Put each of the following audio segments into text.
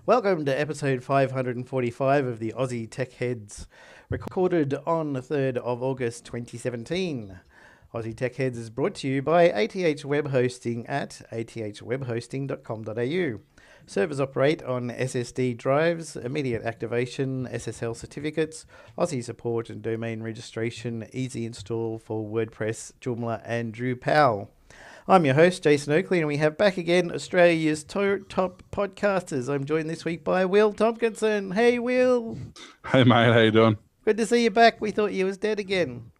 Welcome to episode 545 of the Aussie Tech Heads, recorded on the 3rd of August 2017. Aussie Tech Heads is brought to you by ATH Web Hosting at athwebhosting.com.au. Servers operate on SSD drives, immediate activation, SSL certificates, Aussie support and domain registration, easy install for WordPress, Joomla and Drupal. I'm your host, Jason Oakley, and we have back again Australia's top podcasters. I'm joined this week by Will Tompkinson. Hey, Will. Hey, mate. How you doing? Good to see you back. We thought you was dead again.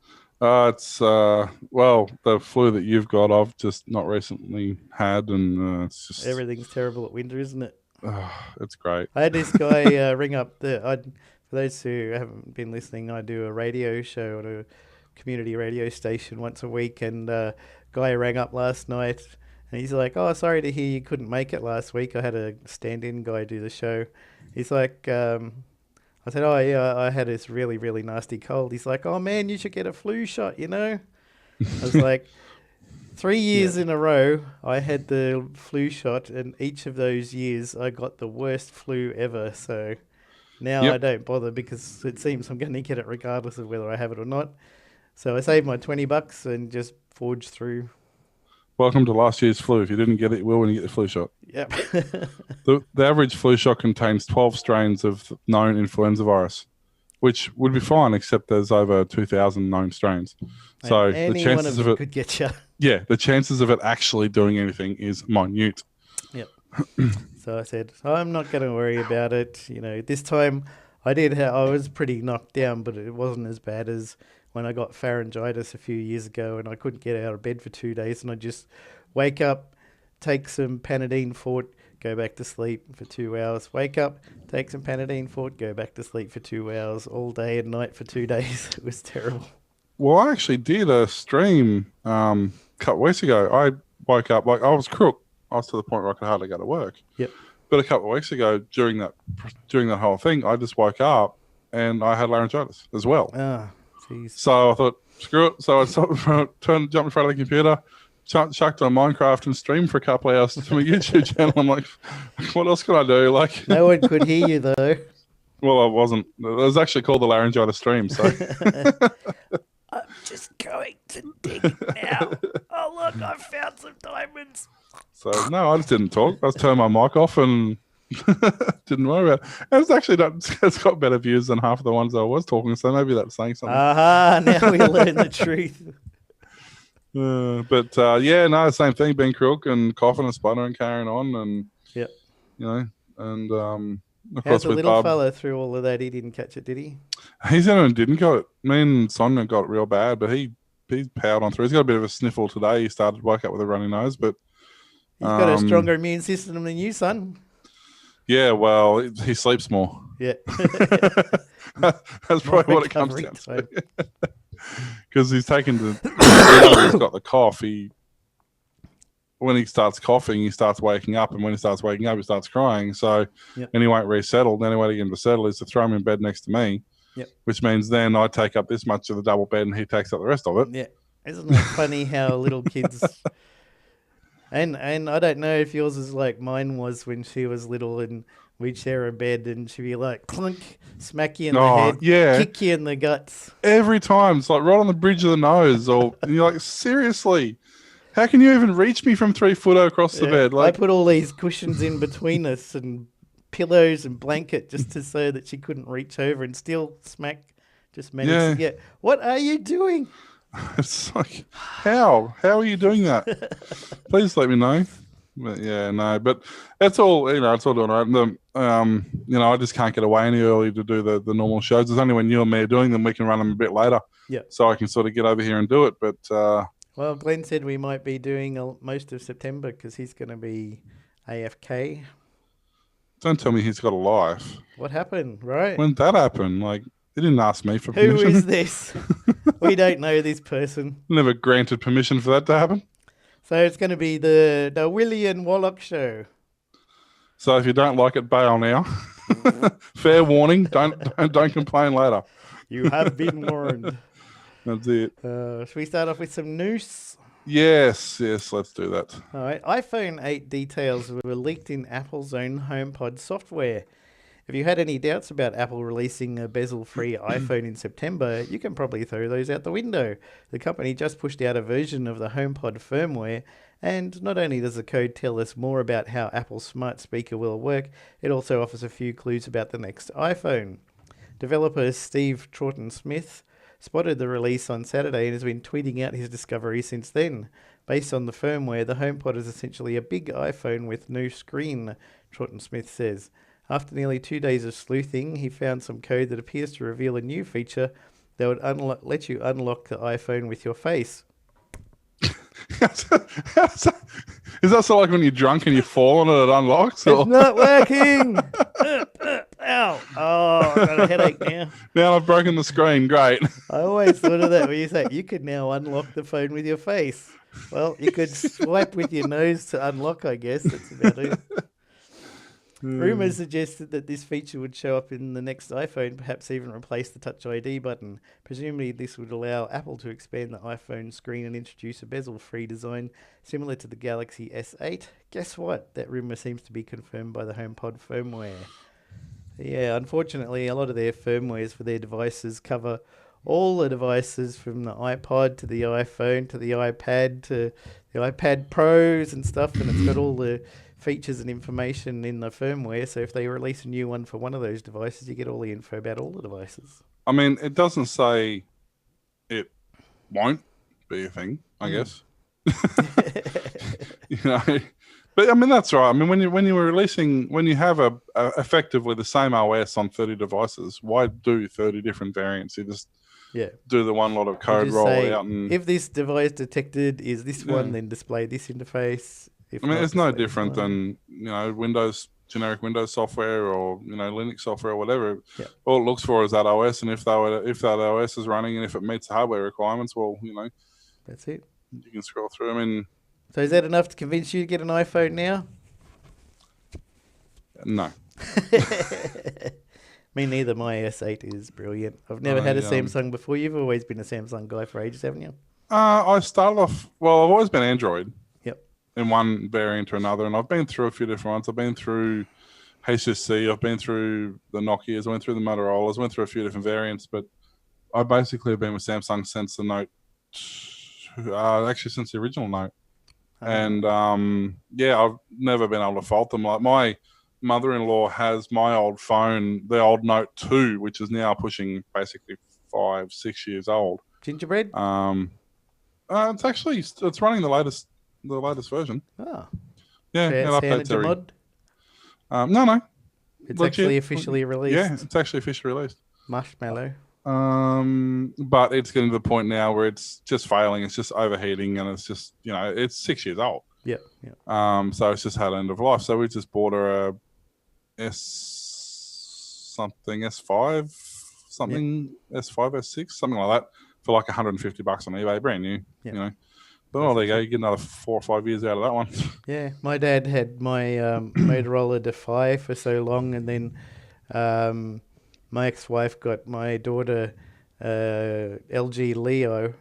It's the flu that you've got, I've just not recently had, and it's just Everything's terrible at winter, isn't it? it's great. I had this guy ring up for those who haven't been listening, I do a radio show at a community radio station once a week, and guy rang up last night and he's like, "Oh, sorry to hear you couldn't make it last week. I had a stand-in guy do the show." He's like, I said, "Oh yeah, I had this really, really nasty cold." He's like, "Oh man, you should get a flu shot, you know?" I was like, 3 years in a row, I had the flu shot, and each of those years I got the worst flu ever. So now I don't bother because it seems I'm going to get it regardless of whether I have it or not. So I saved my $20 and just forged through. Welcome to last year's flu. If you didn't get it, you will when you get the flu shot. Yep. The average flu shot contains 12 strains of known influenza virus, which would be fine, except there's over 2,000 known strains. So the chances of it could get you. Yeah, the chances of it actually doing anything is minute. Yep. So I said, I'm not going to worry about it. You know, this time I was pretty knocked down, but it wasn't as bad as when I got pharyngitis a few years ago and I couldn't get out of bed for 2 days, and I just wake up, take some Panadeine Fort, go back to sleep for 2 hours, wake up, take some Panadeine Fort, go back to sleep for 2 hours, all day and night for 2 days. It was terrible. Well, I actually did a stream a couple of weeks ago. I woke up, like I was crook. I was to the point where I could hardly go to work. Yep. But a couple of weeks ago, during that whole thing, I just woke up and I had laryngitis as well. Ah, jeez. So I thought, screw it. So I jumped in front of the computer, chucked on Minecraft and streamed for a couple of hours to my YouTube channel. I'm like, what else can I do? Like, no one could hear you though. Well, I wasn't. It was actually called the laryngitis stream. So I'm just going to dig now. Oh look, I found some diamonds. So no, I just didn't talk. I just turned my mic off and didn't worry about it. And it's got better views than half of the ones I was talking, so maybe that's saying something. Now we learn the truth. Same thing, being crook and coughing and sputtering and carrying on, and yep. You know, and of how's course the with little fella through all of that? He didn't catch it, did he? He's in and didn't got it. Me and Sonia got it real bad, but he powered on through. He's got a bit of a sniffle today. He woke up with a runny nose, but he's got a stronger immune system than you, son. Yeah, well, he sleeps more. Yeah. That's probably what it comes down to. Because he's taken he's got the cough. When he starts coughing, he starts waking up, and when he starts waking up, he starts crying. So, And he won't resettle. The only way to get him to settle is to throw him in bed next to me, which means then I take up this much of the double bed, and he takes up the rest of it. Yeah, isn't it funny how little kids... And I don't know if yours is like mine was when she was little, and we'd share a bed and she'd be like, clunk, smack you in the head, kick you in the guts. Every time. It's like right on the bridge of the nose. And you're like, seriously, how can you even reach me from 3 foot across the bed? I put all these cushions in between us and pillows and blanket just so that she couldn't reach over, and still smack, just managed to get, what are you doing? It's like, how are you doing that? Please let me know. But it's all, it's all doing all right. I just can't get away any early to do the normal shows. It's only when you and me are doing them, we can run them a bit later. Yeah. So I can sort of get over here and do it. But well, Glenn said we might be doing most of September because he's going to be AFK. Don't tell me he's got a life. What happened, right? When did that happen? Like, he didn't ask me for permission. Who is this? We don't know this person. Never granted permission for that to happen. So it's going to be the William Wallach show. So if you don't like it, bail now. Fair warning. Don't complain later. You have been warned. That's it. Should we start off with some news? Yes, let's do that. All right. iPhone 8 details were leaked in Apple's own HomePod software. If you had any doubts about Apple releasing a bezel-free iPhone in September, you can probably throw those out the window. The company just pushed out a version of the HomePod firmware, and not only does the code tell us more about how Apple's smart speaker will work, it also offers a few clues about the next iPhone. Developer Steve Troughton-Smith spotted the release on Saturday and has been tweeting out his discovery since then. Based on the firmware, the HomePod is essentially a big iPhone with no screen, Troughton-Smith says. After nearly 2 days of sleuthing, he found some code that appears to reveal a new feature that would let you unlock the iPhone with your face. Is that so like when you're drunk and you fall and it unlocks? It's not working! Ow! Oh, I've got a headache now. Now I've broken the screen. Great. I always thought of that when you say you could now unlock the phone with your face. Well, you could swipe with your nose to unlock, I guess. That's about it. Rumours suggested that this feature would show up in the next iPhone, perhaps even replace the Touch ID button. Presumably, this would allow Apple to expand the iPhone screen and introduce a bezel-free design similar to the Galaxy S8. Guess what? That rumour seems to be confirmed by the HomePod firmware. Yeah, unfortunately, a lot of their firmwares for their devices cover all the devices from the iPod to the iPhone to the iPad to the iPad Pros and stuff, and it's got all the features and information in the firmware. So if they release a new one for one of those devices, you get all the info about all the devices. I mean, it doesn't say it won't be a thing, I guess. You know, but I mean that's right. I mean, when you have a effectively the same OS on 30 devices, why do 30 different variants? You just do the one lot of code roll out, and if this device detected is this one, then display this interface. I mean, it's no different than generic Windows software or Linux software or whatever. Yeah. All it looks for is that OS, and if that OS is running and if it meets the hardware requirements, well, that's it. You can scroll through. I mean, so is that enough to convince you to get an iPhone now? No. Me neither. My S8 is brilliant. I've never had a Samsung before. You've always been a Samsung guy for ages, haven't you? I started off. Well, I've always been Android. Yep. In one variant or another, and I've been through a few different ones. I've been through HSC. I've been through the Nokias. I went through the Motorola's. Went through a few different variants, but I basically have been with Samsung since the Note. Actually, since the original Note. And I've never been able to fault them. Like my mother-in-law has my old phone, the old Note 2, which is now pushing basically 5-6 years old. Gingerbread? It's running the latest version. Oh. Yeah, it updates mod? No. It's actually officially released. Yeah, it's actually officially released. Marshmallow. But it's getting to the point now where it's just failing. It's just overheating, and it's just it's 6 years old. Yeah. So it's just had end of life. So we just bought her a S5, S6, something like that, for like $150 on eBay, brand new. Yeah. But there you go. You get another 4 or 5 years out of that one. Yeah, my dad had my Motorola Defy for so long, and then my ex-wife got my daughter LG Leo,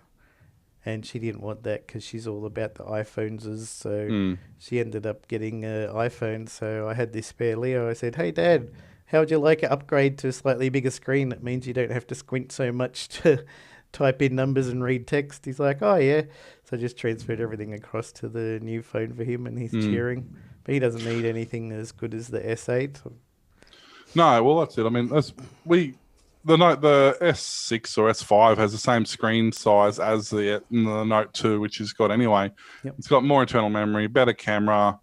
and she didn't want that because she's all about the iPhones, so she ended up getting an iPhone. So I had this spare Leo. I said, "Hey, Dad, how would you like an upgrade to a slightly bigger screen? That means you don't have to squint so much to type in numbers and read text." He's like, "Oh, yeah." So I just transferred everything across to the new phone for him, and he's cheering. But he doesn't need anything as good as the S8. No, well, that's it. I mean, the S6 or S5 has the same screen size as the Note 2, which she's got anyway. Yep. It's got more internal memory, better camera,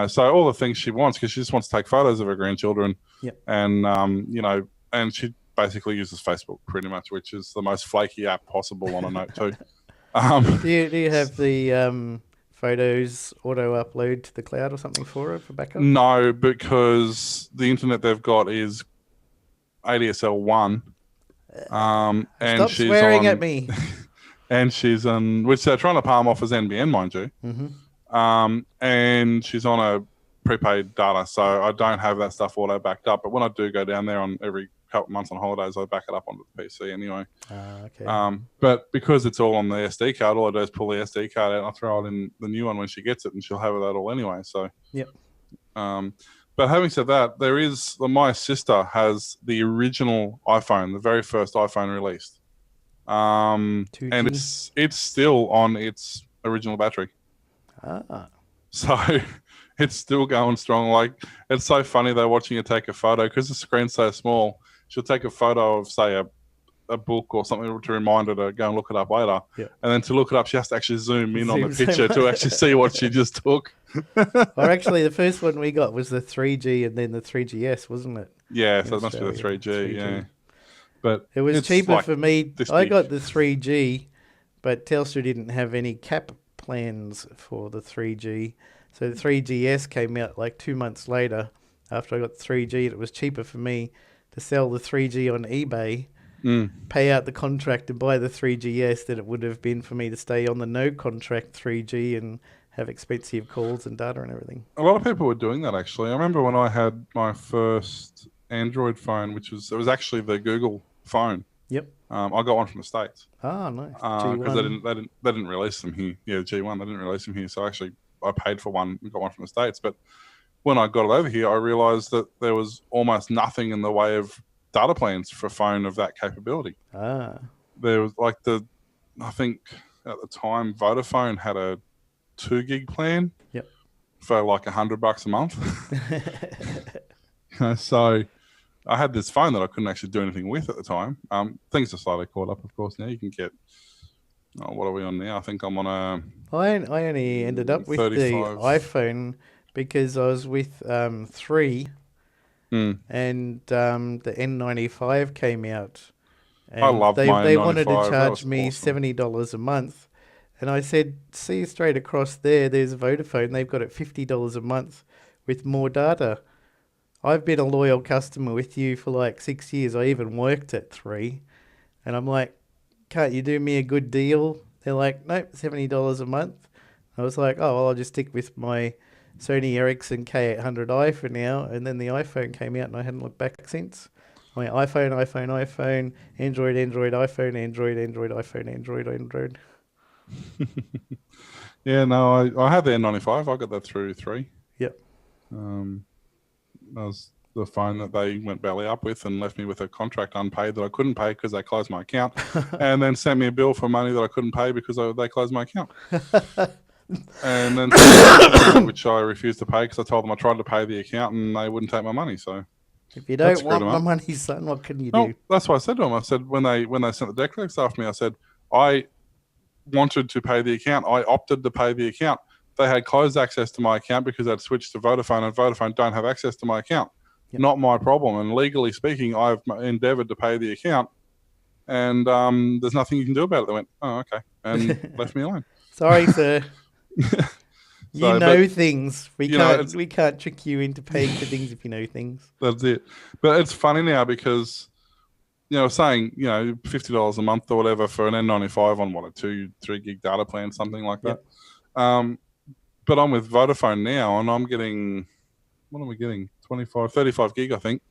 so all the things she wants, because she just wants to take photos of her grandchildren. Yep. And, and she basically uses Facebook pretty much, which is the most flaky app possible on a Note 2. Do you have the photos auto upload to the cloud or something for backup? No, because the internet they've got is ADSL 1. And Stop she's swearing at me. And she's on, which they're trying to palm off as NBN, mind you. Mm-hmm. And she's on a prepaid data, so I don't have that stuff auto backed up. But when I do go down there on every couple of months on holidays, I back it up onto the PC anyway. Okay. But because it's all on the SD card, all I do is pull the SD card out and I throw it in the new one when she gets it, and she'll have that all anyway. So, Yep. But having said that, my sister has the original iPhone, the very first iPhone released, and 2G. it's still on its original battery. So it's still going strong. Like, it's so funny though watching her take a photo because the screen's so small. She'll take a photo of, say, a book or something to remind her to go and look it up later. Yep. And then to look it up, she has to actually zoom in on the Zoom picture to actually see what she just took. Or actually, the first one we got was the 3G and then the 3GS, wasn't it? Yeah, so it must be the 3G, yeah. But it was cheaper like for me. I big. got the 3G, but Telstra didn't have any cap plans for the 3G. So the 3GS came out like 2 months later after I got the 3G. It was cheaper for me to sell the 3G on eBay, pay out the contract to buy the 3GS than it would have been for me to stay on the no contract 3G and have expensive calls and data and everything. A lot of people were doing that, actually. I remember when I had my first Android phone, it was actually the Google phone. Yep. I got one from the States. Oh, nice. Because they didn't release them here. Yeah, G1, they didn't release them here. So actually, I paid for one and got one from the States. But when I got it over here, I realized that there was almost nothing in the way of data plans for a phone of that capability. There was like I think at the time, Vodafone had a 2 gig plan. Yep. For like $100 a month. So I had this phone that I couldn't actually do anything with at the time. Things have slightly caught up, of course. Now you can get. What are we on now? I think I'm on a. I only ended up with 35. the iPhone because I was with 3, and the N95 came out. And I love my N95. They wanted to charge me awesome. $70 a month. And I said, see straight across there's Vodafone. They've got it $50 a month with more data. I've been a loyal customer with you for like 6 years. I even worked at 3. And I'm like, can't you do me a good deal? They're like, nope, $70 a month. I was like, oh, well, I'll just stick with my Sony Ericsson K800i for now. And then the iPhone came out and I hadn't looked back since. My iPhone, Android, iPhone, Android, iPhone, Android. Yeah, no, I had the N95. I got that through 3. Yep. That was the phone that they went belly up with and left me with a contract unpaid that I couldn't pay because they closed my account, and then sent me a bill for money that I couldn't pay because they closed my account. And then which I refused to pay because I told them I tried to pay the account and they wouldn't take my money. So if you don't want my money, son, what can you do? That's what I said to them. I said when they sent the deck legs after me, I said I wanted to pay the account. I opted to pay the account. They had closed access to my account because I'd switched to Vodafone, and Vodafone don't have access to my account. Yep. Not my problem. And legally speaking, I've endeavoured to pay the account, and there's nothing you can do about it. They went, oh, okay, and left me alone. Sorry, sir. You know things. We can't trick you into paying for things if you know things. That's it. But it's funny now because, saying, $50 a month or whatever for an N95 on a 2-3 gig data plan, something like that. Yep. But I'm with Vodafone now and I'm getting, what am I getting? 35 gig, I think.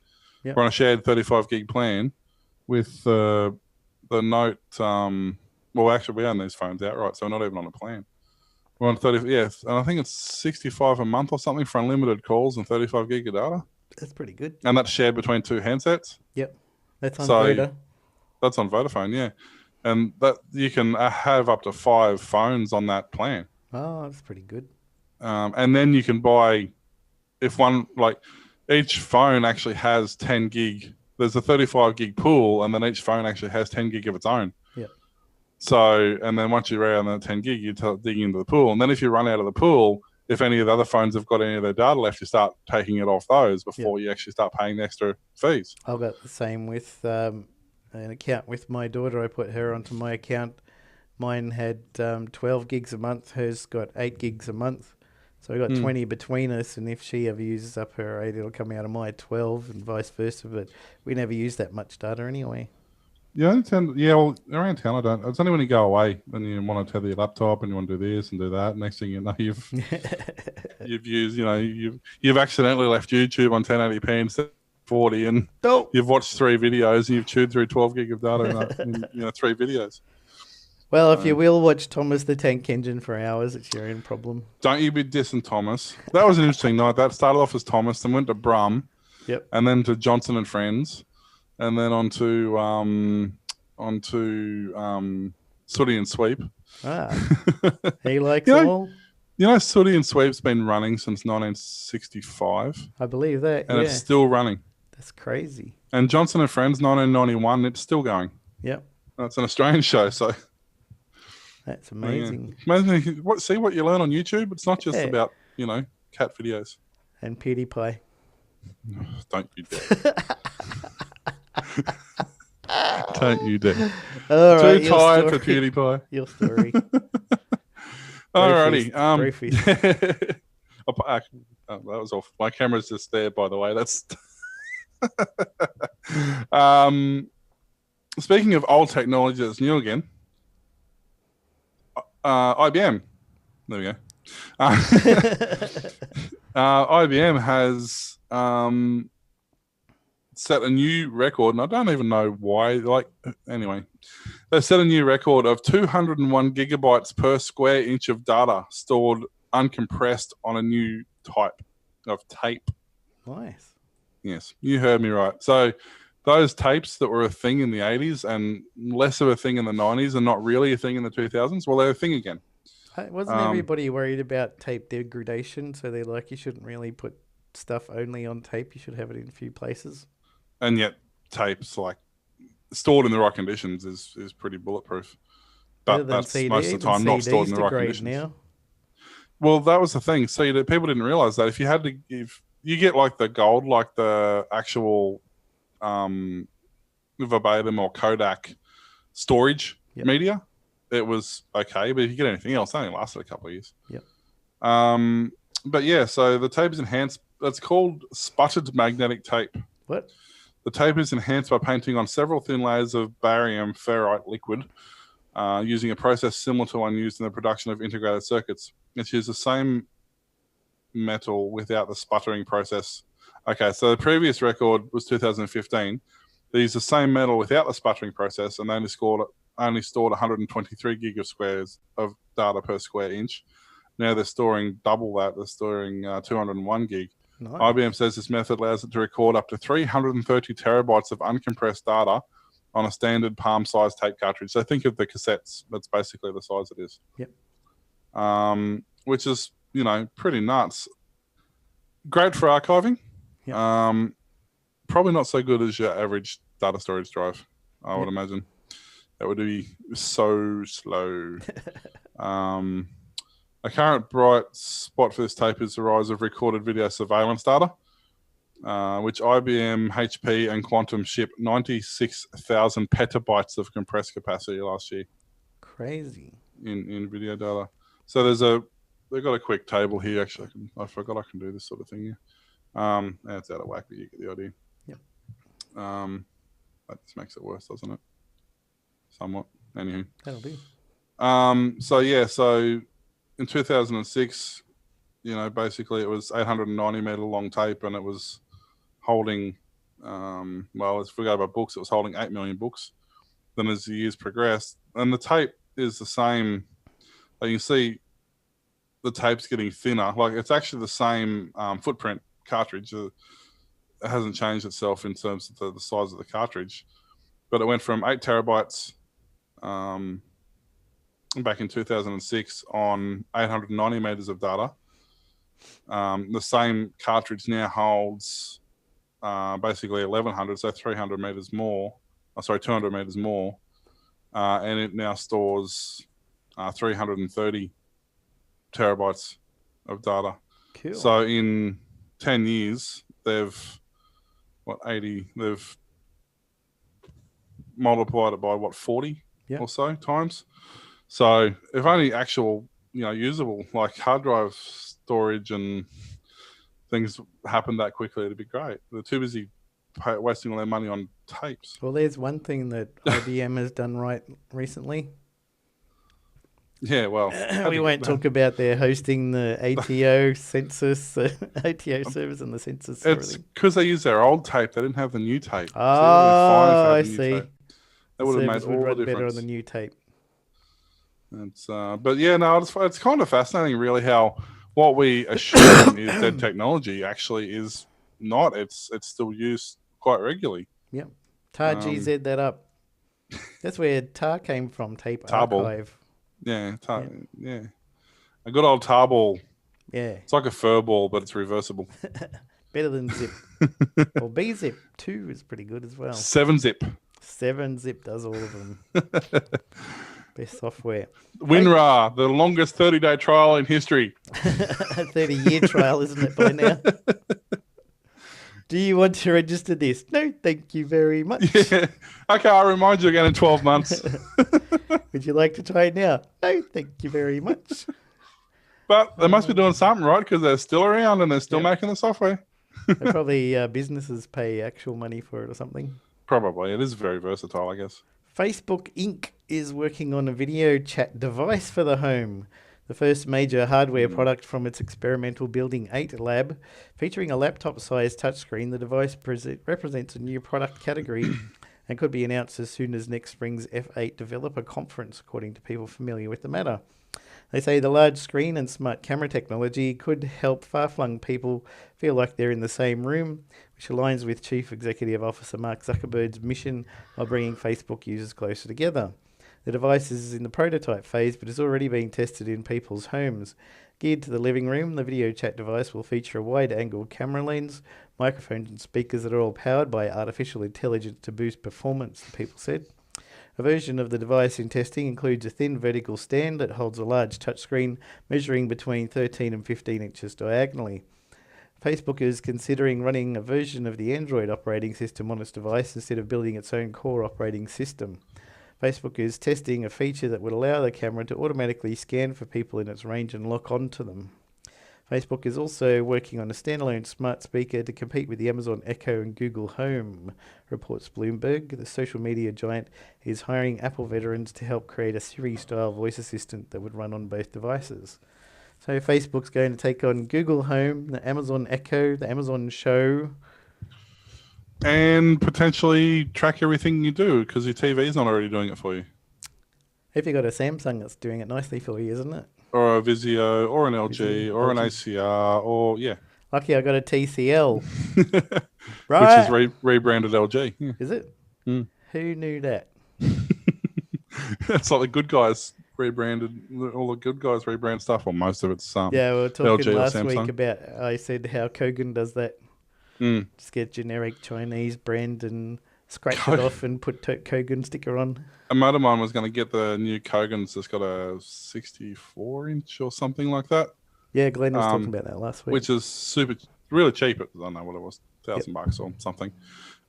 Yep. We're on a shared 35 gig plan with the Note. Well, actually, we own these phones outright, so we're not even on a plan. We're on 30, yes, and I think it's 65 a month or something for unlimited calls and 35 gig of data. That's pretty good. And that's shared between 2 handsets. Yep, that's on Vodafone. That's on Vodafone, yeah. And that you can have up to 5 phones on that plan. Oh, that's pretty good. And then you can buy, if one, like, each phone actually has 10 gig. There's a 35 gig pool, and then each phone actually has 10 gig of its own. Yep. So, and then once you're around the 10 gig, you dig into the pool. And then if you run out of the pool, if any of the other phones have got any of their data left, you start taking it off those before you actually start paying the extra fees. I've got the same with an account with my daughter. I put her onto my account. Mine had 12 gigs a month. Hers got 8 gigs a month. So I got 20 between us, and if she ever uses up her 8, it'll come out of my 12 and vice versa. But we never use that much data anyway. Yeah, around town I don't. It's only when you go away and you want to tether your laptop and you want to do this and do that. Next thing you know, you've used, you've accidentally left YouTube on 1080p instead 40, and Nope. you've watched 3 videos and you've chewed through 12 gig of data in 3 videos. Well, if you will watch Thomas the Tank Engine for hours, it's your own problem. Don't you be dissing Thomas. That was an interesting night. That started off as Thomas, then went to Brum, Yep. and then to Johnson and Friends, and then onto Sooty and Sweep. He likes them all. You know, Sooty and Sweep's been running since 1965. I believe that. And it's still running. That's crazy. And Johnson and Friends, 1991, it's still going. Yep. That's an Australian show, so that's amazing. Amazing. See what you learn on YouTube? It's not just about, cat videos. And PewDiePie. Don't you dare. Don't you dare. All right, too tired for PewDiePie. Your story. Alrighty. That was off. My camera's just there, by the way. That's speaking of old technology that's new again. IBM. There we go. IBM has set a new record, and I don't even know why. Anyway, they set a new record of 201 gigabytes per square inch of data stored uncompressed on a new type of tape. Nice. Yes, you heard me right. So those tapes that were a thing in the 80s and less of a thing in the 90s and not really a thing in the 2000s, well, they're a thing again. Wasn't everybody worried about tape degradation? So they're like, you shouldn't really put stuff only on tape. You should have it in a few places. And yet tapes, stored in the right conditions, is pretty bulletproof. But that's CD, most of the time not stored in the right conditions. Now. Well, that was the thing. See, people didn't realize that if you you get the gold, the actual verbatim or Kodak storage media, it was okay. But if you get anything else, it only lasted a couple of years. Yep. But yeah, so the tape is enhanced. It's called sputtered magnetic tape. What? The tape is enhanced by painting on several thin layers of barium ferrite liquid using a process similar to one used in the production of integrated circuits. It's used the same metal without the sputtering process. Okay, so the previous record was 2015. They used the same metal without the sputtering process, and they only stored 123 gig of squares of data per square inch. Now they're storing double that. They're storing 201 gig. Nice. IBM says this method allows it to record up to 330 terabytes of uncompressed data on a standard palm-sized tape cartridge. So think of the cassettes. That's basically the size it is. Yep. Which is, pretty nuts. Great for archiving. Yep. Probably not so good as your average data storage drive, I would imagine. That would be so slow. A current bright spot for this tape is the rise of recorded video surveillance data, which IBM, HP, and Quantum shipped 96,000 petabytes of compressed capacity last year. Crazy. In video data. So they've got a quick table here. Actually, I forgot I can do this sort of thing here. It's out of whack, but you get the idea. Yep. That just makes it worse, doesn't it? Somewhat. Anywho. That'll do. So in 2006, basically it was 890 meter long tape, and it was holding, if we go by books, it was holding 8 million books. Then as the years progressed, and the tape is the same, you can see the tape's getting thinner. It's actually the same footprint cartridge. It hasn't changed itself in terms of the size of the cartridge, but it went from 8 terabytes back in 2006 on 890 meters of data. The same cartridge now holds basically 1100, so 300 meters more. 200 meters more, and it now stores 330 terabytes of data. Cool. So in 10 years, they've multiplied it by 40 or so times. So if only actual, usable hard drive storage and things happen that quickly, it'd be great. They're too busy wasting all their money on tapes. Well, there's one thing that IBM has done right recently. Yeah, well, We won't talk about their hosting the ATO census, ATO service and the census and It's everything. because they used their old tape. They didn't have the new tape. So they're fined for Oh, I having the new see. tape. That The would have made service would all the run better on difference. the new tape. It's, but yeah, no, it's kind of fascinating, really, how what we assume is dead technology actually is not. It's still used quite regularly. Yep. Tar GZ that up. That's where tar came from, tape Tarball. archive. Yeah, Yep. yeah. A good old tarball. Yeah. It's like a fur ball, but it's reversible. Better than zip. Well, BZip 2 is pretty good as well. 7-zip. 7-zip does all of them. Best software. WinRAR, the longest 30-day trial in history. 30-year trial, isn't it, by now? Do you want to register this? No, thank you very much. Yeah. Okay, I'll remind you again in 12 months. Would you like to try it now? No, thank you very much. But they must be doing something right because they're still around and they're still Yep. making the software. Probably businesses pay actual money for it or something. Probably. It is very versatile, I guess. Facebook Inc. is working on a video chat device for the home. The first major hardware product from its experimental Building 8 lab. Featuring a laptop-sized touchscreen, the device represents a new product category and could be announced as soon as next spring's F8 developer conference, according to people familiar with the matter. They say the large screen and smart camera technology could help far-flung people feel like they're in the same room, which aligns with Chief Executive Officer Mark Zuckerberg's mission of bringing Facebook users closer together. The device is in the prototype phase, but is already being tested in people's homes. Geared to the living room, the video chat device will feature a wide-angle camera lens, microphones and speakers that are all powered by artificial intelligence to boost performance, the people said. A version of the device in testing includes a thin vertical stand that holds a large touchscreen measuring between 13 and 15 inches diagonally. Facebook is considering running a version of the Android operating system on its device instead of building its own core operating system. Facebook is testing a feature that would allow the camera to automatically scan for people in its range and lock onto them. Facebook is also working on a standalone smart speaker to compete with the Amazon Echo and Google Home, reports Bloomberg. The social media giant is hiring Apple veterans to help create a Siri-style voice assistant that would run on both devices. So Facebook's going to take on Google Home, the Amazon Echo, the Amazon Show. And potentially track everything you do because your TV is not already doing it for you. If you've got a Samsung that's doing it nicely for you, isn't it? Or a Vizio, or an LG, or an ACR, or yeah. Lucky I got a TCL. Right. Which is rebranded LG. Yeah. Is it? Mm. Who knew that? It's like the Good Guys rebranded, all the Good Guys rebrand stuff, or most of it's yeah, we were talking LG last week about, I said how Kogan does that. Just get generic Chinese brand and scratch it off and put Kogan sticker on. A mate of mine was going to get the new Kogan's that's got a 64-inch or something like that. Yeah, Glenn was talking about that last week. Which is really cheap. I don't know what it was, $1,000 or something.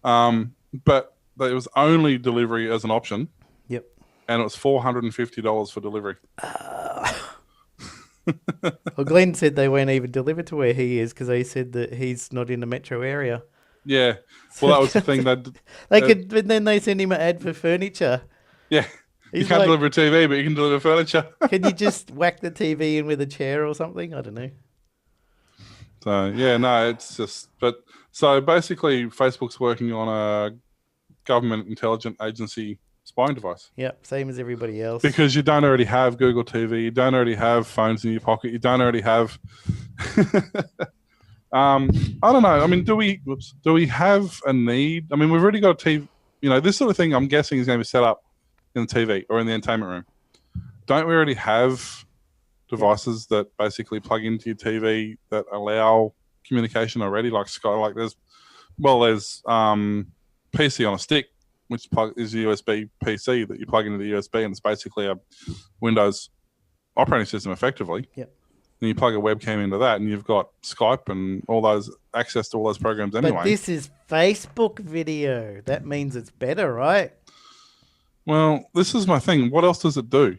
But it was only delivery as an option. Yep. And it was $450 for delivery. Well, Glenn said they won't even deliver to where he is because they said that he's not in the metro area. Yeah. Well, that was the thing. But then they send him an ad for furniture. Yeah. You can't deliver a TV, but you can deliver furniture. Can you just whack the TV in with a chair or something? I don't know. So, yeah, no, it's just... But so basically, Facebook's working on a government intelligence agency spying device. Yep, same as everybody else. Because you don't already have Google TV, you don't already have phones in your pocket, you don't already have... I don't know. I mean, do we have a need? I mean, we've already got a TV... this sort of thing, I'm guessing, is going to be set up in the TV or in the entertainment room. Don't we already have devices that basically plug into your TV that allow communication already, like Sky? Like there's PC on a stick, which is a USB PC that you plug into the USB, and it's basically a Windows operating system, effectively. Yep. And you plug a webcam into that, and you've got Skype and all those access to all those programs anyway. But this is Facebook video. That means it's better, right? Well, this is my thing. What else does it do?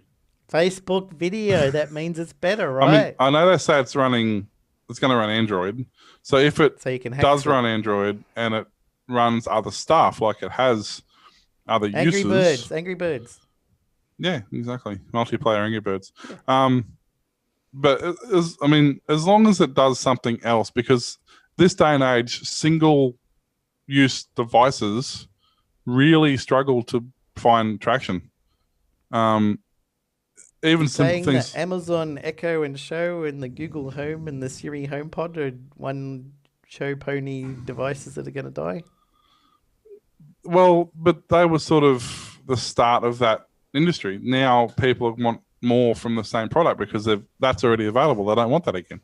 Facebook video. That means it's better, right? I know they say it's going to run Android. So if it does run Android and it runs other stuff, like it has other uses. Angry Birds. Yeah, exactly. Multiplayer Angry Birds. Yeah. But as long as it does something else, because this day and age, single-use devices really struggle to find traction. Um, even You simple saying that things. Amazon Echo and Show and the Google Home and the Siri HomePod are one show pony devices that are going to die? Well, but they were sort of the start of that industry. Now people want more from the same product because that's already available. They don't want that again.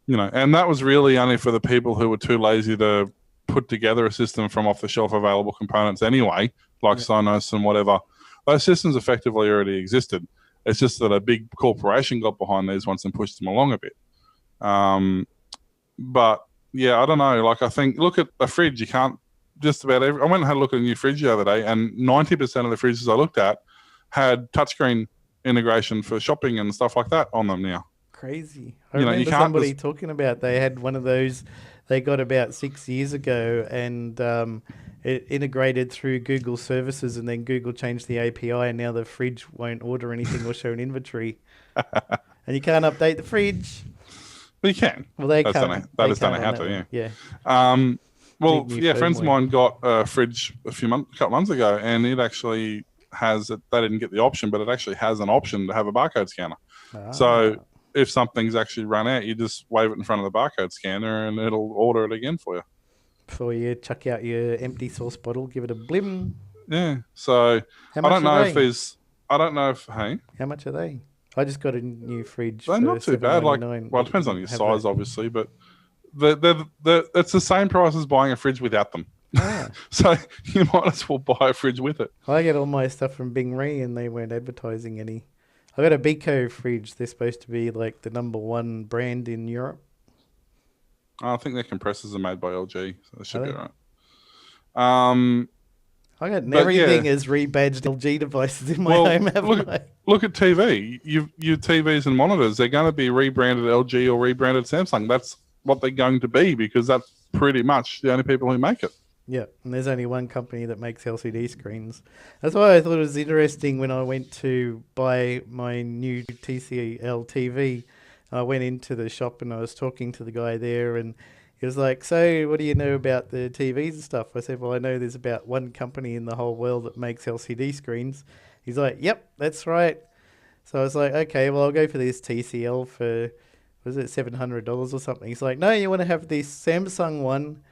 And that was really only for the people who were too lazy to put together a system from off-the-shelf available components anyway, like Yeah. Sonos and whatever. Those systems effectively already existed. It's just that a big corporation got behind these ones and pushed them along a bit. But yeah, I don't know. Like, I think, look at a fridge. You can't just about every. I went and had a look at a new fridge the other day, and 90% of the fridges I looked at had touchscreen integration for shopping and stuff like that on them now. Crazy. I You remember can't somebody just. talking about they had one of those they got about 6 years ago, and it integrated through Google services, and then Google changed the API, and now the fridge won't order anything or show an inventory, and you can't update the fridge. But you can. Well, they That's can't. done. That They is done. can't on How that to? one. Yeah. Yeah, need Well, new yeah, friends of firmware. mine got a fridge a couple months ago, and it actually has it. They didn't get the option, but it actually has an option to have a barcode scanner. So Ah, if something's actually run out, you just wave it in front of the barcode scanner, and it'll order it again for you. before you chuck out your empty sauce bottle, give it a blim. Yeah. So How I much don't are know if they? there's. I don't know if hey, How much are they? I just got a new fridge they're for not too seven bad. ninety Like, nine, well, it but it depends on didn't your have that. size, obviously, but it's the same price as buying a fridge without them. Ah, So you might as well buy a fridge with it. I get all my stuff from Bing Ray, and they weren't advertising any. I got a Beko fridge. They're supposed to be like the number one brand in Europe. I think their compressors are made by LG, so they Are should be they? all right. I got But everything yeah, as rebadged LG devices in my well, home, haven't I? look at TV. Your TVs and monitors. They're going to be rebranded LG or rebranded Samsung. That's what they're going to be because that's pretty much the only people who make it. Yeah, and there's only one company that makes LCD screens. That's why I thought it was interesting when I went to buy my new TCL TV. I went into the shop and I was talking to the guy there, and he was like, "So, what do you know about the TVs and stuff?" I said, "Well, I know there's about one company in the whole world that makes LCD screens." He's like, "Yep, that's right." So I was like, "Okay, well, I'll go for this TCL for, was it $700 or something?" He's like, "No, you want to have this Samsung one.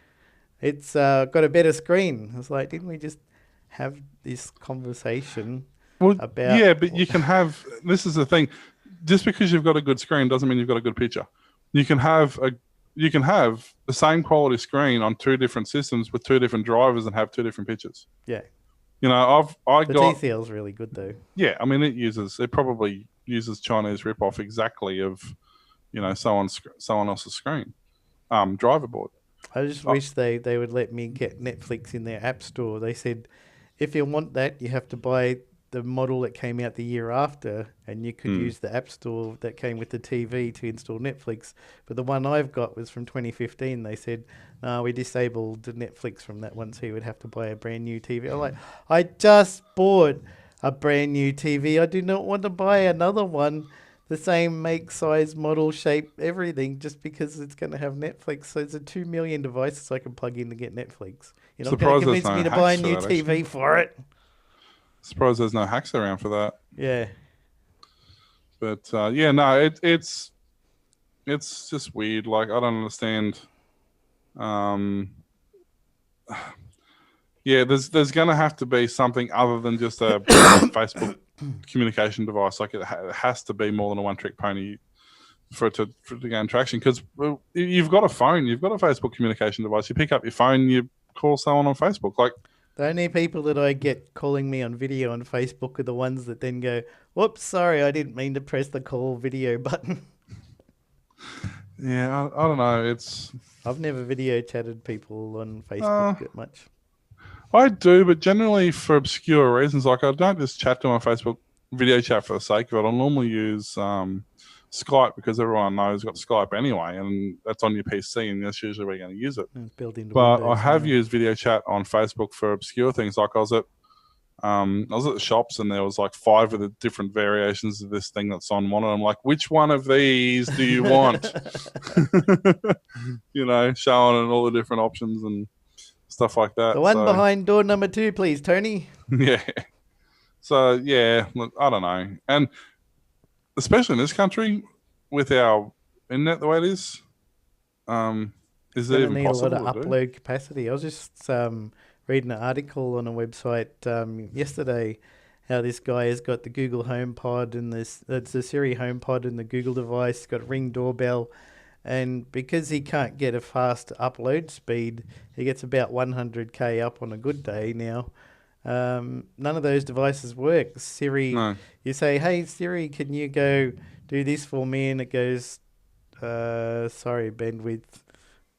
It's got a better screen." I was like, "Didn't we just have this conversation Well, about?" yeah, but you can have. This is the thing. Just because you've got a good screen doesn't mean you've got a good picture. You can have a you can have the same quality screen on two different systems with two different drivers and have two different pictures. Yeah, I the got TCL's really good though. yeah. I mean, it probably uses Chinese ripoff exactly of someone else's screen driver board. I just Uh, wish they would let me get Netflix in their app store. They said if you want that, you have to buy the model that came out the year after, and you could hmm. use the app store that came with the TV to install Netflix. But the one I've got was from 2015. They said, no, we disabled the Netflix from that one, so you would have to buy a brand new TV. I'm like, I just bought a brand new TV. I do not want to buy another one the same make, size, model, shape, everything, just because it's going to have Netflix. So it's a 2 million devices I can plug in to get Netflix. You're not going to Surprised there's convince me no to buy hacks a for new that. Actually, TV for it. surprised there's no hacks around for that. Yeah. But yeah, no, it's just weird. Like I don't understand. Um, yeah, there's going to have to be something other than just a Facebook communication device. Like it has to be more than a one trick pony for it to gain traction. Because you've got a phone, you've got a Facebook communication device. You pick up your phone, you call someone on Facebook. Like The only people that I get calling me on video on Facebook are the ones that then go, whoops, sorry, I didn't mean to press the call video button. yeah, I don't know. I've never video chatted people on Uh, Facebook that much. I do, but generally for obscure reasons. Like I don't just chat to my Facebook video chat for the sake of it. I'll normally use Skype because everyone knows got Skype anyway, and that's on your PC, and that's usually where you're going to use it. It's built into But I Windows have now. used video chat on Facebook for obscure things. Like I was at I was at the shops and there was like 5 of the different variations of this thing that Son wanted. I'm like, which one of these do you want? Showing all the different options and stuff like that. The one behind door number 2, please, Tony. Yeah. So, yeah, look, I don't know. And especially in this country, with our internet the way it is it even need possible a lot of to upload capacity. I was just reading an article on a website yesterday how this guy has got the Google HomePod and it's the Siri HomePod and the Google device, got Ring doorbell, and because he can't get a fast upload speed, he gets about 100k up on a good day now. None of those devices work. Siri, No. You say, "Hey Siri, can you go do this for me?" and it goes, "Sorry, bandwidth,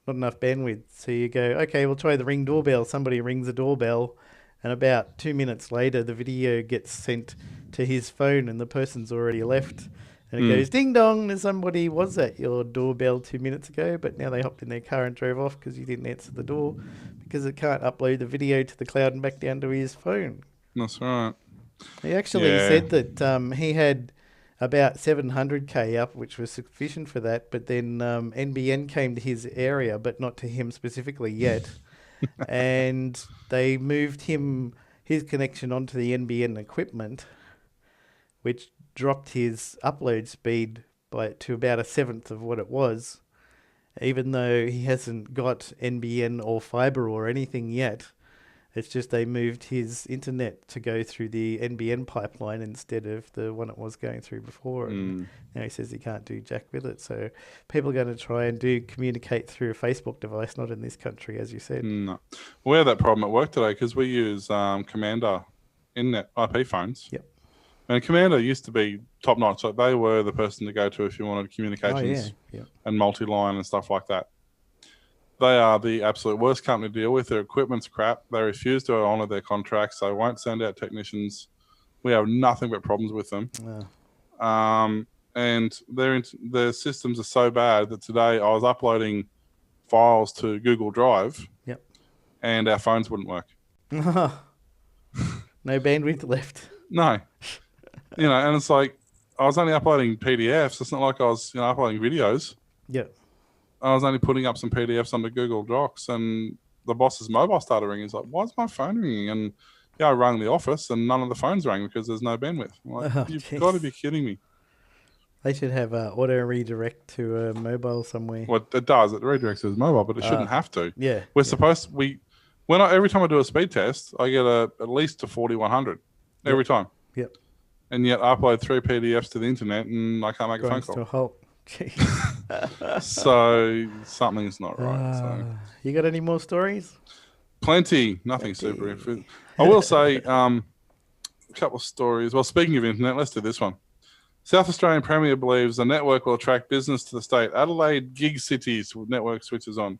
not enough bandwidth." So you go, "Okay, we'll try the Ring doorbell." Somebody rings the doorbell, and about 2 minutes later, the video gets sent to his phone, and the person's already left. And it goes, "Ding dong, somebody was at your doorbell 2 minutes ago, but now they hopped in their car and drove off because you didn't answer the door because it can't upload the video to the cloud and back down to his phone." That's right. He actually said that he had about 700k up, which was sufficient for that, but then NBN came to his area, but not to him specifically yet. And they moved his connection onto the NBN equipment, which dropped his upload speed to about a seventh of what it was, even though he hasn't got NBN or fiber or anything yet. It's just they moved his internet to go through the NBN pipeline instead of the one it was going through before. And now he says he can't do jack with it. So people are going to try and communicate through a Facebook device, not in this country, as you said. No. We had that problem at work today because we use Commander internet IP phones. Yep. And Commander used to be top notch. So they were the person to go to if you wanted communications and multi-line and stuff like that. They are the absolute worst company to deal with. Their equipment's crap. They refuse to honour their contracts. They won't send out technicians. We have nothing but problems with them. And their systems are so bad that today I was uploading files to Google Drive. Yep. And our phones wouldn't work. No bandwidth left. No. And it's like I was only uploading PDFs. It's not like I was uploading videos. Yep. I was only putting up some PDFs onto Google Docs, and the boss's mobile started ringing. He's like, "Why is my phone ringing?" And I rang the office, and none of the phones rang because there's no bandwidth. I'm like, you've got to be kidding me. They should have auto redirect to a mobile somewhere. Well, it does. It redirects to his mobile, but it shouldn't have to. Yeah. We're supposed every time I do a speed test, I get at least a 4100 every time. Yep. And yet I upload 3 PDFs to the internet, and I can't make a phone call. To a halt. So something's not right. So you got any more stories? Plenty. Nothing super. I will say a couple of stories. Well, speaking of internet, let's do this one. South Australian Premier believes the network will attract business to the state. Adelaide gig cities with network switches on.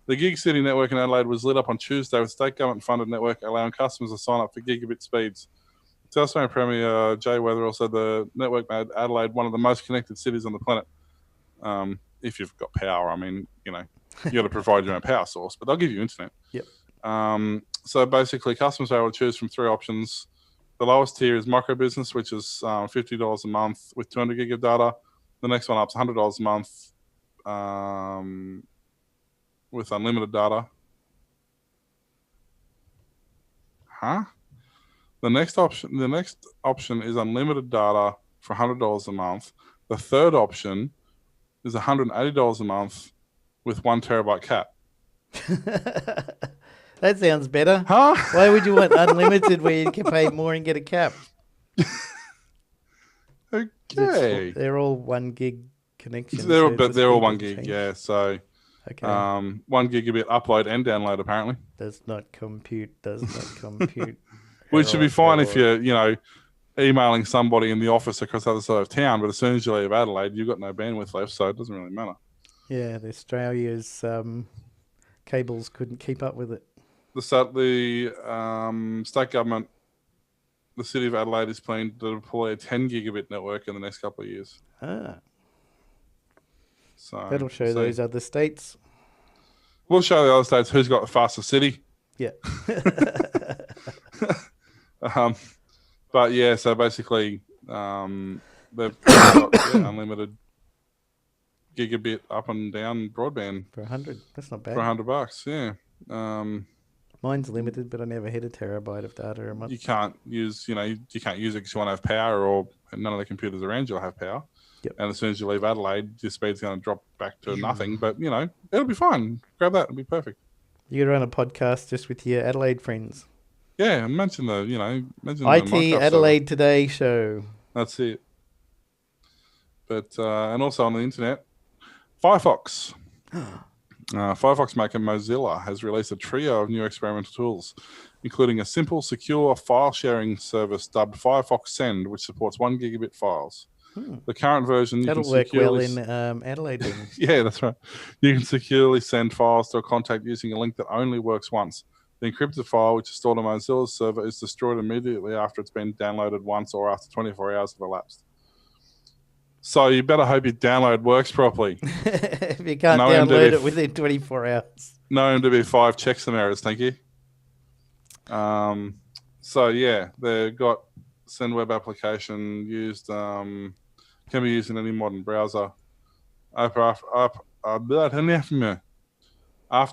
The gig city network in Adelaide was lit up on Tuesday with state government funded network allowing customers to sign up for gigabit speeds. South Australian Premier Jay Weatherill said the network made Adelaide one of the most connected cities on the planet. If you've got power, I mean, you got to provide your own power source, but they'll give you internet. Yep. So basically, customers are able to choose from 3 options. The lowest tier is micro business, which is $50 a month with 200 gig of data. The next one up's $100 a month with unlimited data. The next option is unlimited data for $100 a month. The third option is $180 a month with 1 terabyte cap. That sounds better. Huh? Why would you want unlimited where you can pay more and get a cap? Okay. They're all 1 gig connections. They're all 1 gig, yeah. So, okay. 1 gigabit upload and download apparently. Does not compute. Which should be fine if you're, emailing somebody in the office across the other side of town, but as soon as you leave Adelaide, you've got no bandwidth left, so it doesn't really matter. Yeah, the Australia's cables couldn't keep up with it. The state government, the city of Adelaide, is planning to deploy a 10 gigabit network in the next couple of years. So that'll show those other states. We'll show the other states who's got the fastest city. Yeah. But yeah, so basically, they've got unlimited gigabit up and down broadband For 100. That's not for bad. $100. Yeah. Mine's limited, but I never hit a terabyte of data a month. You can't use, you can't use it because you want to have power, or none of the computers around you will have power. Yep. And as soon as you leave Adelaide, your speed's going to drop back to nothing. But it'll be fine. Grab that; it'll be perfect. You could run a podcast just with your Adelaide friends. Yeah, mention the mention the IT Minecraft Adelaide server. Today show. That's it. But and also on the internet, Firefox. Firefox maker Mozilla has released a trio of new experimental tools, including a simple, secure file sharing service dubbed Firefox Send, which supports 1 gigabit files. The current version, That'll work well in Adelaide. Then. Yeah, that's right. You can securely send files to a contact using a link that only works once. The encrypted file, which is stored on Mozilla's server, is destroyed immediately after it's been downloaded once or after 24 hours have elapsed. So you better hope your download works properly. If you can't download it within 24 hours. No MDB5 checksum errors, thank you. So yeah, they've got send web application used, can be used in any modern browser. After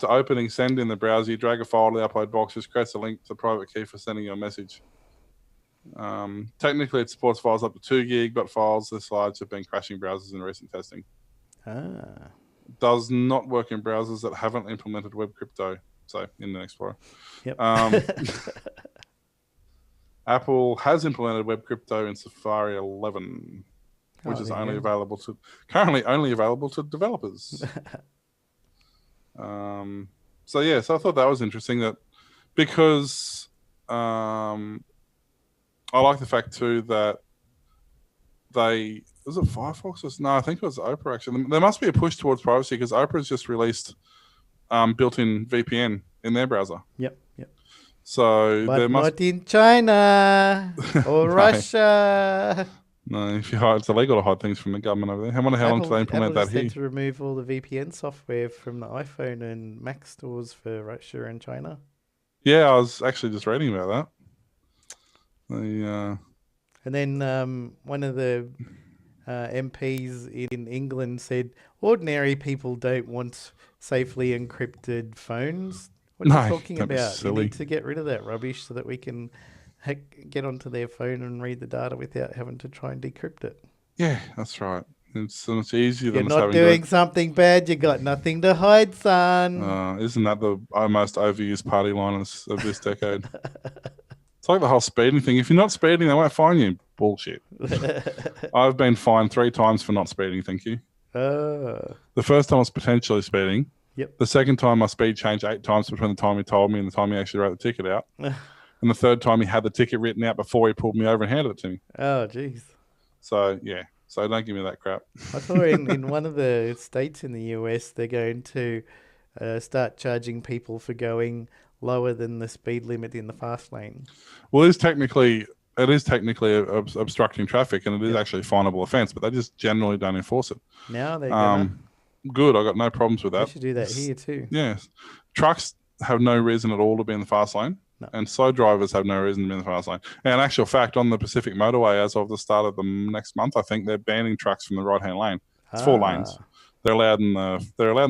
opening Send in the browser, you drag a file to the upload box, which creates a link to the private key for sending your message. Technically, it supports files up to 2 gig, but files this large have been crashing browsers in recent testing. Does not work in browsers that haven't implemented web crypto, so Internet Explorer. Yep. Apple has implemented web crypto in Safari 11, which is currently only available to developers. So I thought that was interesting, that because I like the fact too that was it Firefox? No, I think it was Opera actually. There must be a push towards privacy because Opera's just released built-in VPN in their browser. Yep. So but not in China or Russia. No, it's illegal to hide things from the government over there. I wonder how long do they implement that here? To remove all the VPN software from the iPhone and Mac stores for Russia and China. Yeah, I was actually just reading about that. And then one of the MPs in England said ordinary people don't want safely encrypted phones. What are you talking about? You need to get rid of that rubbish so that we can get onto their phone and read the data without having to try and decrypt it. Yeah, that's right. It's easier than you're not doing something bad. You got nothing to hide, son. Isn't that the most overused party line of this decade? It's like the whole speeding thing. If you're not speeding, they won't fine you. Bullshit. I've been fined 3 times for not speeding, thank you. The first time I was potentially speeding. Yep. The second time I speed changed 8 times between the time he told me and the time he actually wrote the ticket out. And the third time he had the ticket written out before he pulled me over and handed it to me. Oh, jeez. So, yeah. So don't give me that crap. I saw in one of the states in the US, they're going to start charging people for going lower than the speed limit in the fast lane. Well, it is technically obstructing traffic, and it is actually a finable offence, but they just generally don't enforce it. Now they're gonna. Good, I got no problems with that. They should do that here too. Yes. Trucks have no reason at all to be in the fast lane. No. And slow drivers have no reason to be in the fast lane. And in actual fact, on the Pacific Motorway, as of the start of the next month, I think they're banning trucks from the right-hand lane. It's 4 lanes. They're allowed in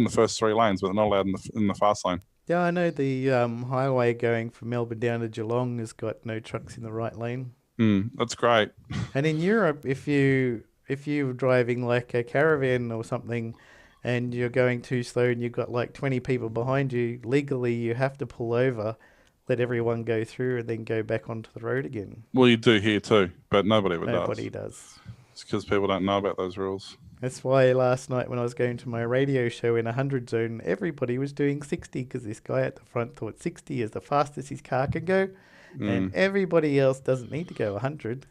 the first 3 lanes, but they're not allowed in the fast lane. Yeah, I know the highway going from Melbourne down to Geelong has got no trucks in the right lane. That's great. And in Europe, if you're driving like a caravan or something, and you're going too slow, and you've got like 20 people behind you, legally you have to pull over, let everyone go through, and then go back onto the road again. Well, you do here too, but nobody does. It's because people don't know about those rules. That's why last night when I was going to my radio show in 100 zone, everybody was doing 60 because this guy at the front thought 60 is the fastest his car can go, and everybody else doesn't need to go 100.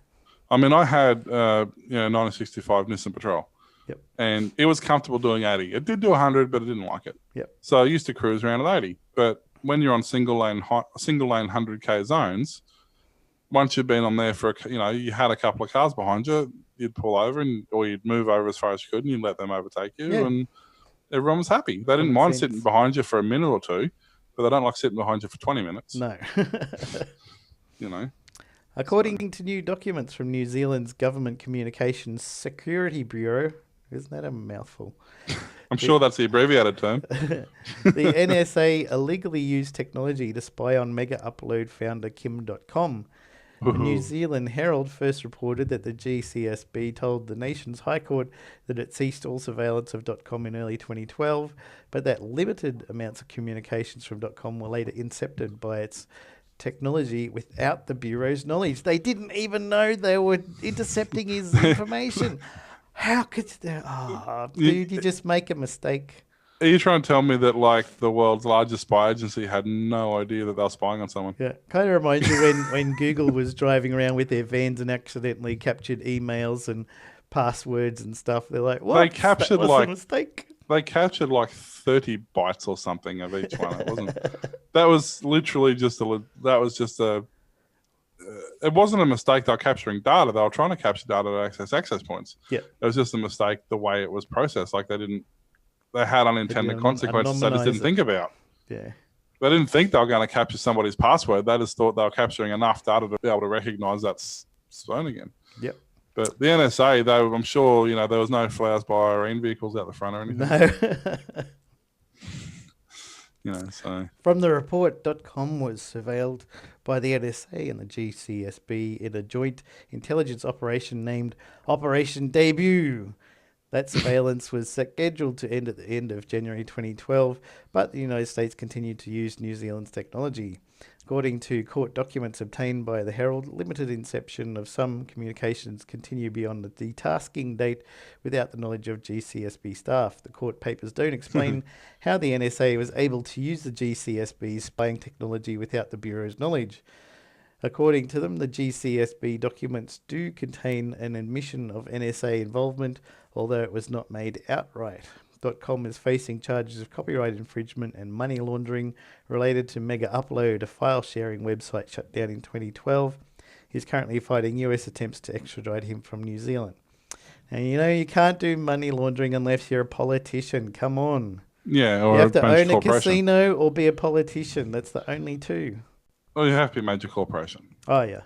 I mean, I had 1965 Nissan Patrol. Yep. And it was comfortable doing 80. It did do 100, but I didn't like it. Yep. So I used to cruise around at 80. But when you're on single lane 100k zones, once you've been on there for you had a couple of cars behind you, you'd pull over or you'd move over as far as you could, and you'd let them overtake you, and everyone was happy. They didn't mind sitting behind you for a minute or two, but they don't like sitting behind you for 20 minutes. No. According to new documents from New Zealand's Government Communications Security Bureau, isn't that a mouthful? I'm sure that's the abbreviated term. The NSA illegally used technology to spy on Mega Upload founder Kim.com. The New Zealand Herald first reported that the GCSB told the nation's High Court that it ceased all surveillance of .com in early 2012, but that limited amounts of communications from .com were later intercepted by its technology without the Bureau's knowledge. They didn't even know they were intercepting his information. How could they? Oh, dude, you just make a mistake. Are you trying to tell me that like the world's largest spy agency had no idea that they were spying on someone? Yeah, kind of reminds you when Google was driving around with their vans and accidentally captured emails and passwords and stuff. They're like, "What? They captured that was a mistake." They captured like 30 bytes or something of each one. It wasn't. That was literally just a. That was just a. It wasn't a mistake. They were capturing data. They were trying to capture data to access points. Yeah, it was just a mistake the way it was processed. Like they didn't. They had unintended consequences they just didn't think about. Yeah. They didn't think they were going to capture somebody's password. They just thought they were capturing enough data to be able to recognize that's phone again. Yep. But the NSA, though, I'm sure, there was no flowers by Irene vehicles out the front or anything. No. So. From the report, .com was surveilled by the NSA and the GCSB in a joint intelligence operation named Operation Debut. That surveillance was scheduled to end at the end of January 2012, but the United States continued to use New Zealand's technology. According to court documents obtained by the Herald, limited inception of some communications continue beyond the detasking date without the knowledge of GCSB staff. The court papers don't explain how the NSA was able to use the GCSB's spying technology without the Bureau's knowledge. According to them, the GCSB documents do contain an admission of NSA involvement, although it was not made outright. .com is facing charges of copyright infringement and money laundering related to Mega Upload, a file-sharing website shut down in 2012. He's currently fighting US attempts to extradite him from New Zealand. And you can't do money laundering unless you're a politician. Come on. Yeah, or you have to own a corporation. Casino or be a politician. That's the only two. Well, you have to be a major corporation. Oh, yeah.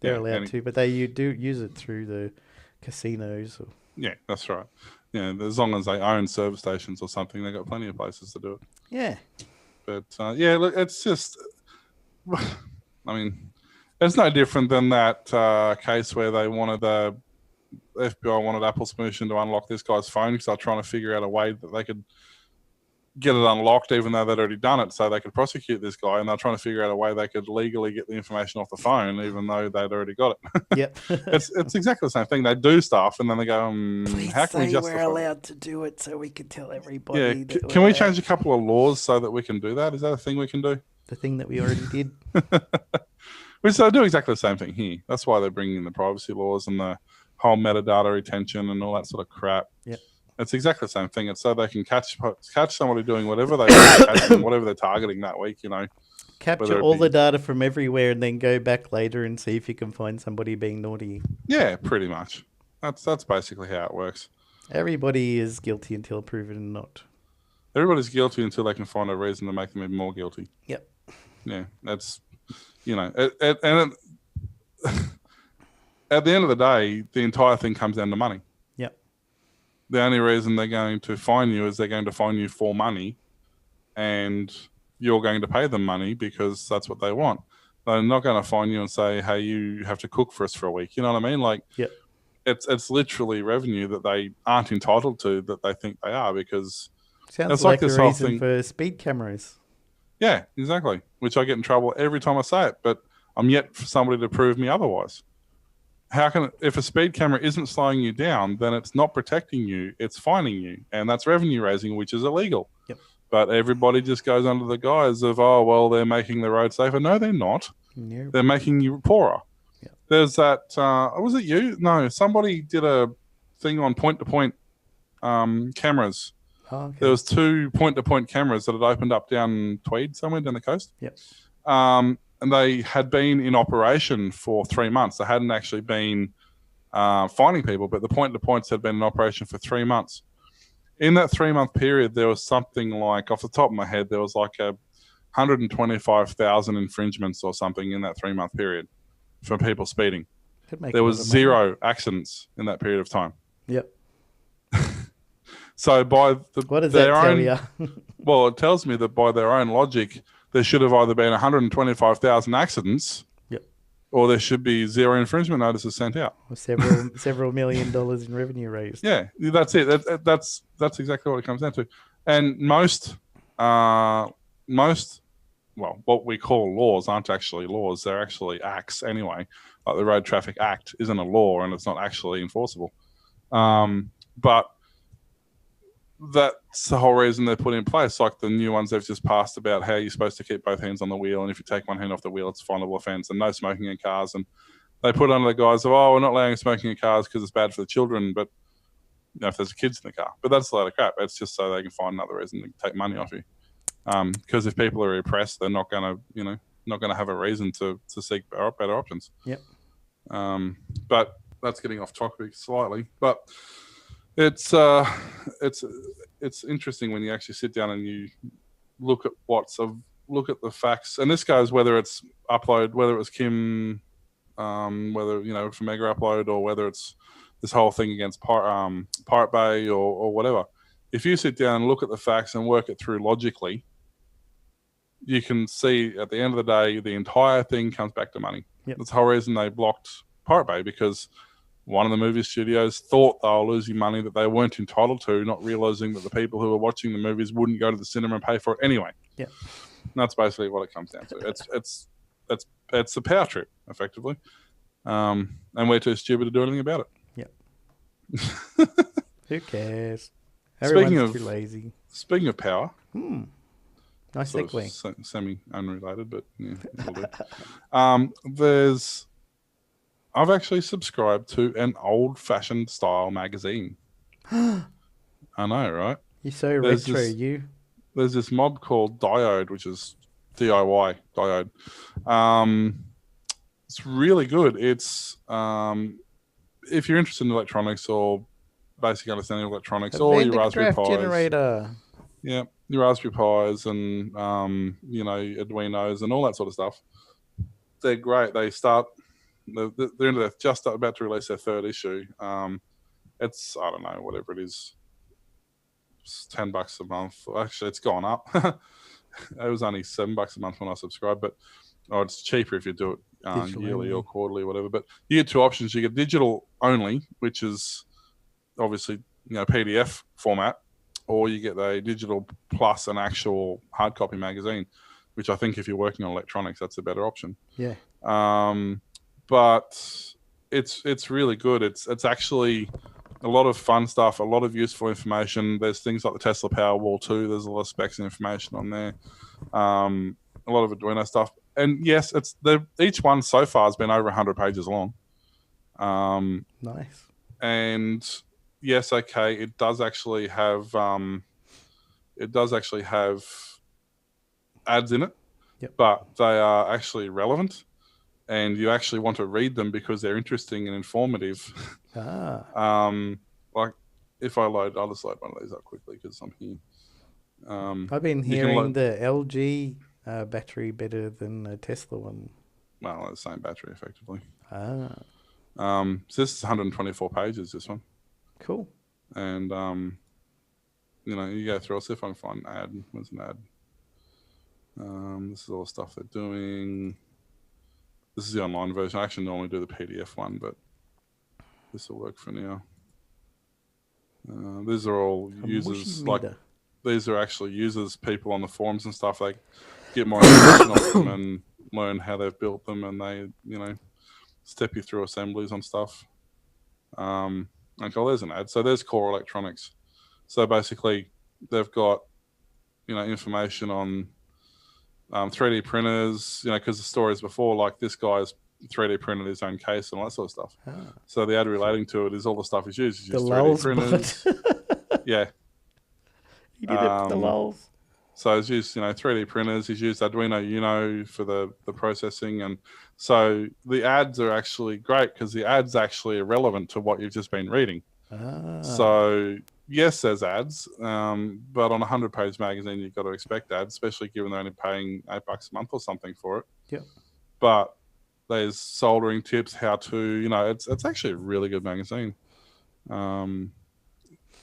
They're allowed to, but you do use it through the casinos. Yeah, that's right. Yeah, as long as they own service stations or something, they've got plenty of places to do it. Yeah. But, look, it's just... I mean, it's no different than that case where they wanted the FBI wanted Apple's permission to unlock this guy's phone because they're trying to figure out a way that they could get it unlocked even though they'd already done it so they could prosecute this guy, and they're trying to figure out a way they could legally get the information off the phone even though they'd already got it. Yep. It's exactly the same thing. They do stuff and then they go, how can we justify we're allowed to do it so we can tell everybody. Yeah, can we change a couple of laws so that we can do that? Is that a thing we can do? The thing that we already did. Which they do exactly the same thing here. That's why they're bringing in the privacy laws and the whole metadata retention and all that sort of crap. Yep. It's exactly the same thing. It's so they can catch somebody doing whatever they want to catch them, whatever they're targeting that week, Capture all the data from everywhere and then go back later and see if you can find somebody being naughty. Yeah, pretty much. That's basically how it works. Everybody is guilty until proven not. Everybody's guilty until they can find a reason to make them even more guilty. Yep. Yeah, that's, at the end of the day, the entire thing comes down to money. Yep. The only reason they're going to fine you is they're going to fine you for money, and you're going to pay them money because that's what they want. They're not going to fine you and say, hey, you have to cook for us for a week. You know what I mean? Like, yep. It's literally revenue that they aren't entitled to that they think they are because... Sounds like this a reason for speed cameras. Yeah, exactly. Which I get in trouble every time I say it, but I'm yet for somebody to prove me otherwise. If a speed camera isn't slowing you down, then it's not protecting you, it's fining you. And that's revenue raising, which is illegal. Yep. But everybody just goes under the guise of, oh, well, they're making the road safer. No, they're not. Nope. They're making you poorer. Yep. There's that, was it you? No, somebody did a thing on point-to-point cameras. Oh, okay. There was 2 point-to-point cameras that had opened up down Tweed, somewhere down the coast. Yep. And they had been in operation for 3 months. They hadn't actually been finding people, but the point-to-points had been in operation for 3 months. In that 3-month period, there was something like, off the top of my head, there was like 125,000 infringements or something in that 3-month period. for people speeding. Could make There a was lot of money. 0 accidents in that period of time. Yep. So by What does their that tell own, you? well, it tells me that by their own logic, there should have either been 125,000 accidents, Yep. or there should be 0 infringement notices sent out. Or several $1 million in revenue raised. Yeah, that's it. That's exactly what it comes down to. And most, well, what we call laws aren't actually laws. They're actually acts anyway. Like the Road Traffic Act isn't a law and it's not actually enforceable. But that's the whole reason they're put in place. Like the new ones they've just passed about how you're supposed to keep both hands on the wheel, and if you take one hand off the wheel, it's a finable offence, and no smoking in cars. And they put under the guise of, we're not allowing smoking in cars because it's bad for the children, but if there's kids in the car. But that's a load of crap. It's just so they can find another reason to take money off you. Because if people are repressed, they're not going to have a reason to seek better options. Yep. But that's getting off topic slightly. But it's interesting when you actually sit down and you look at the facts. And this goes whether it's upload, whether it was Kim, whether from Mega Upload, or whether it's this whole thing against Pirate Bay or whatever. If you sit down and look at the facts and work it through logically, you can see at the end of the day the entire thing comes back to money. Yep. That's the whole reason they blocked Pirate Bay, because one of the movie studios thought they were losing money that they weren't entitled to, not realizing that the people who were watching the movies wouldn't go to the cinema and pay for it anyway. Yeah, that's basically what it comes down to. It's a power trip, effectively, and we're too stupid to do anything about it. Yep. Who cares? Everyone's too lazy. Speaking of power, nice segue. Semi-unrelated, but yeah, will do. I've actually subscribed to an old-fashioned style magazine. I know, right? You're so retro, There's this mob called Diode, which is DIY, Diode. It's really good. It's if you're interested in electronics or basic understanding of electronics, or your Raspberry Pis. Generator. Yeah, your Raspberry Pis and Arduinos and all that sort of stuff. They're great. They're just about to release their 3rd issue. It's, I don't know, whatever it is. It's $10 a month. Actually, it's gone up. It was only $7 a month when I subscribed, but it's cheaper if you do it yearly or quarterly or whatever. But you get 2 options. You get digital only, which is obviously PDF format, or you get a digital plus an actual hard copy magazine, which I think if you're working on electronics, that's a better option. Yeah. But it's really good. It's actually a lot of fun stuff, a lot of useful information. There's things like the Tesla Powerwall 2. There's a lot of specs and information on there. A lot of Arduino stuff. And yes, each one so far has been over 100 pages long. Nice. And yes, okay, it does actually have ads in it. Yep. But they are actually relevant, and you actually want to read them because they're interesting and informative. Like if I'll just load one of these up quickly because I'm here. I've been hearing the LG battery better than the Tesla one. Well, the same battery, effectively. So this is 124 pages, this one. Cool. And, you go through. I'll see if I can find an ad. Where's an ad? This is all the stuff they're doing. This is the online version. I actually normally do the PDF one, but this will work for now. These are all users. These are actually users, people on the forums and stuff. They get more information on them and learn how they've built them, and they, step you through assemblies on stuff. Okay, there's an ad. So there's Core Electronics. So basically, they've got, information on 3D printers, because the stories before, like this guy's 3D printed his own case and all that sort of stuff. So the ad relating to it is all the stuff he's used. He's used 3D printers. Yeah. He did it for the lulz. So he's used, 3D printers. He's used Arduino Uno for the processing. And so the ads are actually great because the ads actually are relevant to what you've just been reading. So yes, there's ads, but on a 100-page magazine, you've got to expect ads, especially given they're only paying $8 a month or something for it. Yep. But There's soldering tips, how to, it's actually a really good magazine. And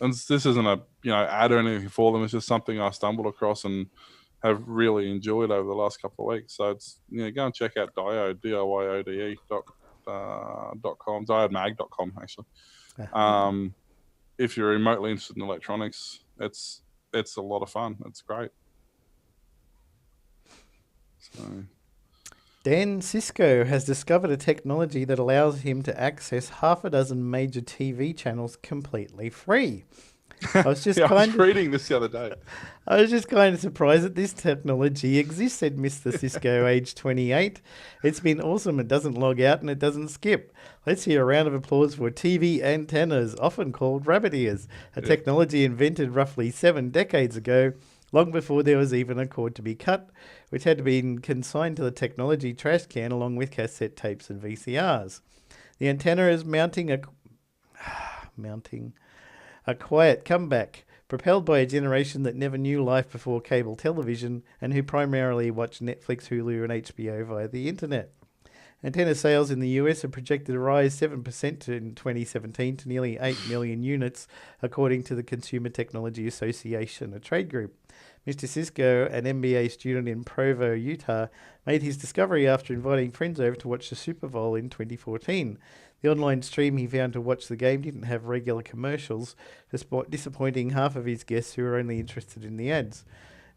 this isn't a ad or anything for them. It's just something I stumbled across and have really enjoyed over the last couple of weeks. So it's go and check out Diode, DIYODE.com, diodemag.com actually. If you're remotely interested in electronics, it's a lot of fun. It's great. So. Dan Cisco has discovered a technology that allows him to access half a dozen major TV channels completely free. I was just I was reading this the other day. I was just kind of surprised that this technology exists, said Mr. Cisco, age 28. It's been awesome. It doesn't log out and it doesn't skip. Let's hear a round of applause for TV antennas, often called rabbit ears, a technology invented roughly 7 decades ago, long before there was even a cord to be cut, which had been consigned to the technology trash can along with cassette tapes and VCRs. The antenna is mounting a quiet comeback, propelled by a generation that never knew life before cable television and who primarily watch Netflix, Hulu and HBO via the internet. Antenna sales in the US are projected to rise 7% in 2017 to nearly 8 million units, according to the Consumer Technology Association, a trade group. Mr. Cisco, an MBA student in Provo, Utah, made his discovery after inviting friends over to watch the Super Bowl in 2014. The online stream he found to watch the game didn't have regular commercials, disappointing half of his guests who were only interested in the ads.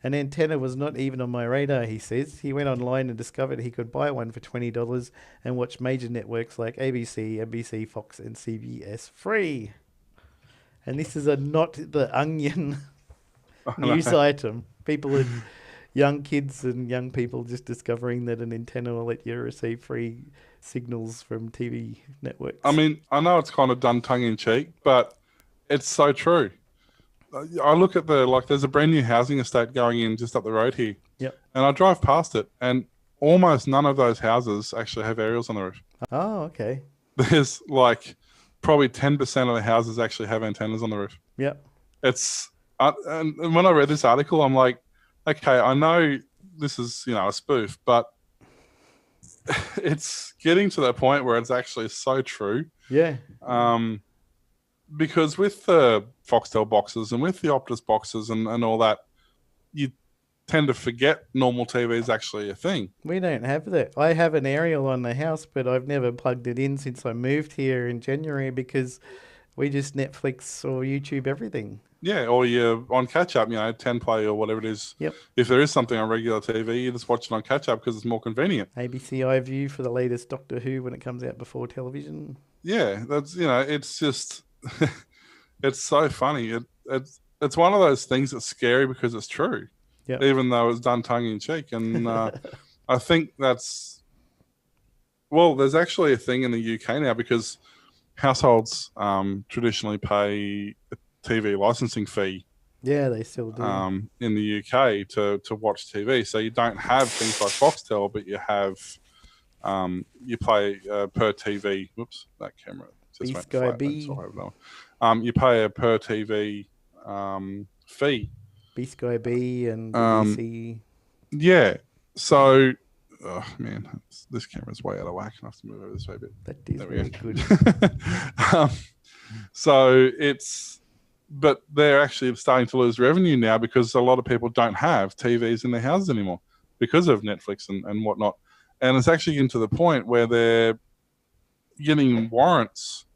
An antenna was not even on my radar, he says. He went online and discovered he could buy one for $20 and watch major networks like ABC, NBC, Fox and CBS free. And this is a Not the Onion news item. Young kids and young people just discovering that an antenna will let you receive free signals from TV networks. I mean, I know it's kind of done tongue-in-cheek, but it's so true. I look at there's a brand new housing estate going in just up the road here. Yep. And I drive past it, and almost none of those houses actually have aerials on the roof. Oh, okay. There's probably 10% of the houses actually have antennas on the roof. Yep. It's and when I read this article, I'm like, okay, I know this is a spoof, but it's getting to that point where it's actually so true. Yeah. Because with the Foxtel boxes and with the Optus boxes and all that, you tend to forget normal TV is actually a thing. We don't have that. I have an aerial on the house, but I've never plugged it in since I moved here in January because we just Netflix or YouTube everything. Yeah, or you're on catch-up, 10 play or whatever it is. Yep. If there is something on regular TV, you just watch it on catch-up because it's more convenient. ABC iView for the latest Doctor Who when it comes out before television. Yeah, that's, it's just, it's so funny. It's one of those things that's scary because it's true, even though it's done tongue-in-cheek. And I think there's actually a thing in the UK now because households traditionally pay a TV licensing fee. Yeah, they still do. In the UK to watch TV. So you don't have things like Foxtel, but you have you pay per TV. Whoops, that camera just went flat. You pay a per TV fee. B-Sky B and BBC. Yeah. So, oh man, this camera's way out of whack. I have to move over this way a bit. That is very good. So but they're actually starting to lose revenue now because a lot of people don't have TVs in their houses anymore because of Netflix and whatnot. And it's actually getting to the point where they're getting warrants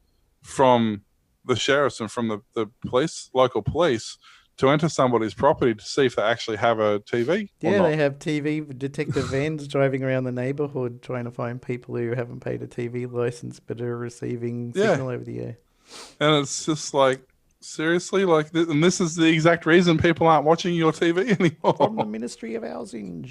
from the sheriffs and from the police, local police, to enter somebody's property to see if they actually have a TV. Yeah, they have TV detective vans driving around the neighbourhood trying to find people who haven't paid a TV license but are receiving signal over the air. And it's just like, seriously? And this is the exact reason people aren't watching your TV anymore. From the Ministry of Housing.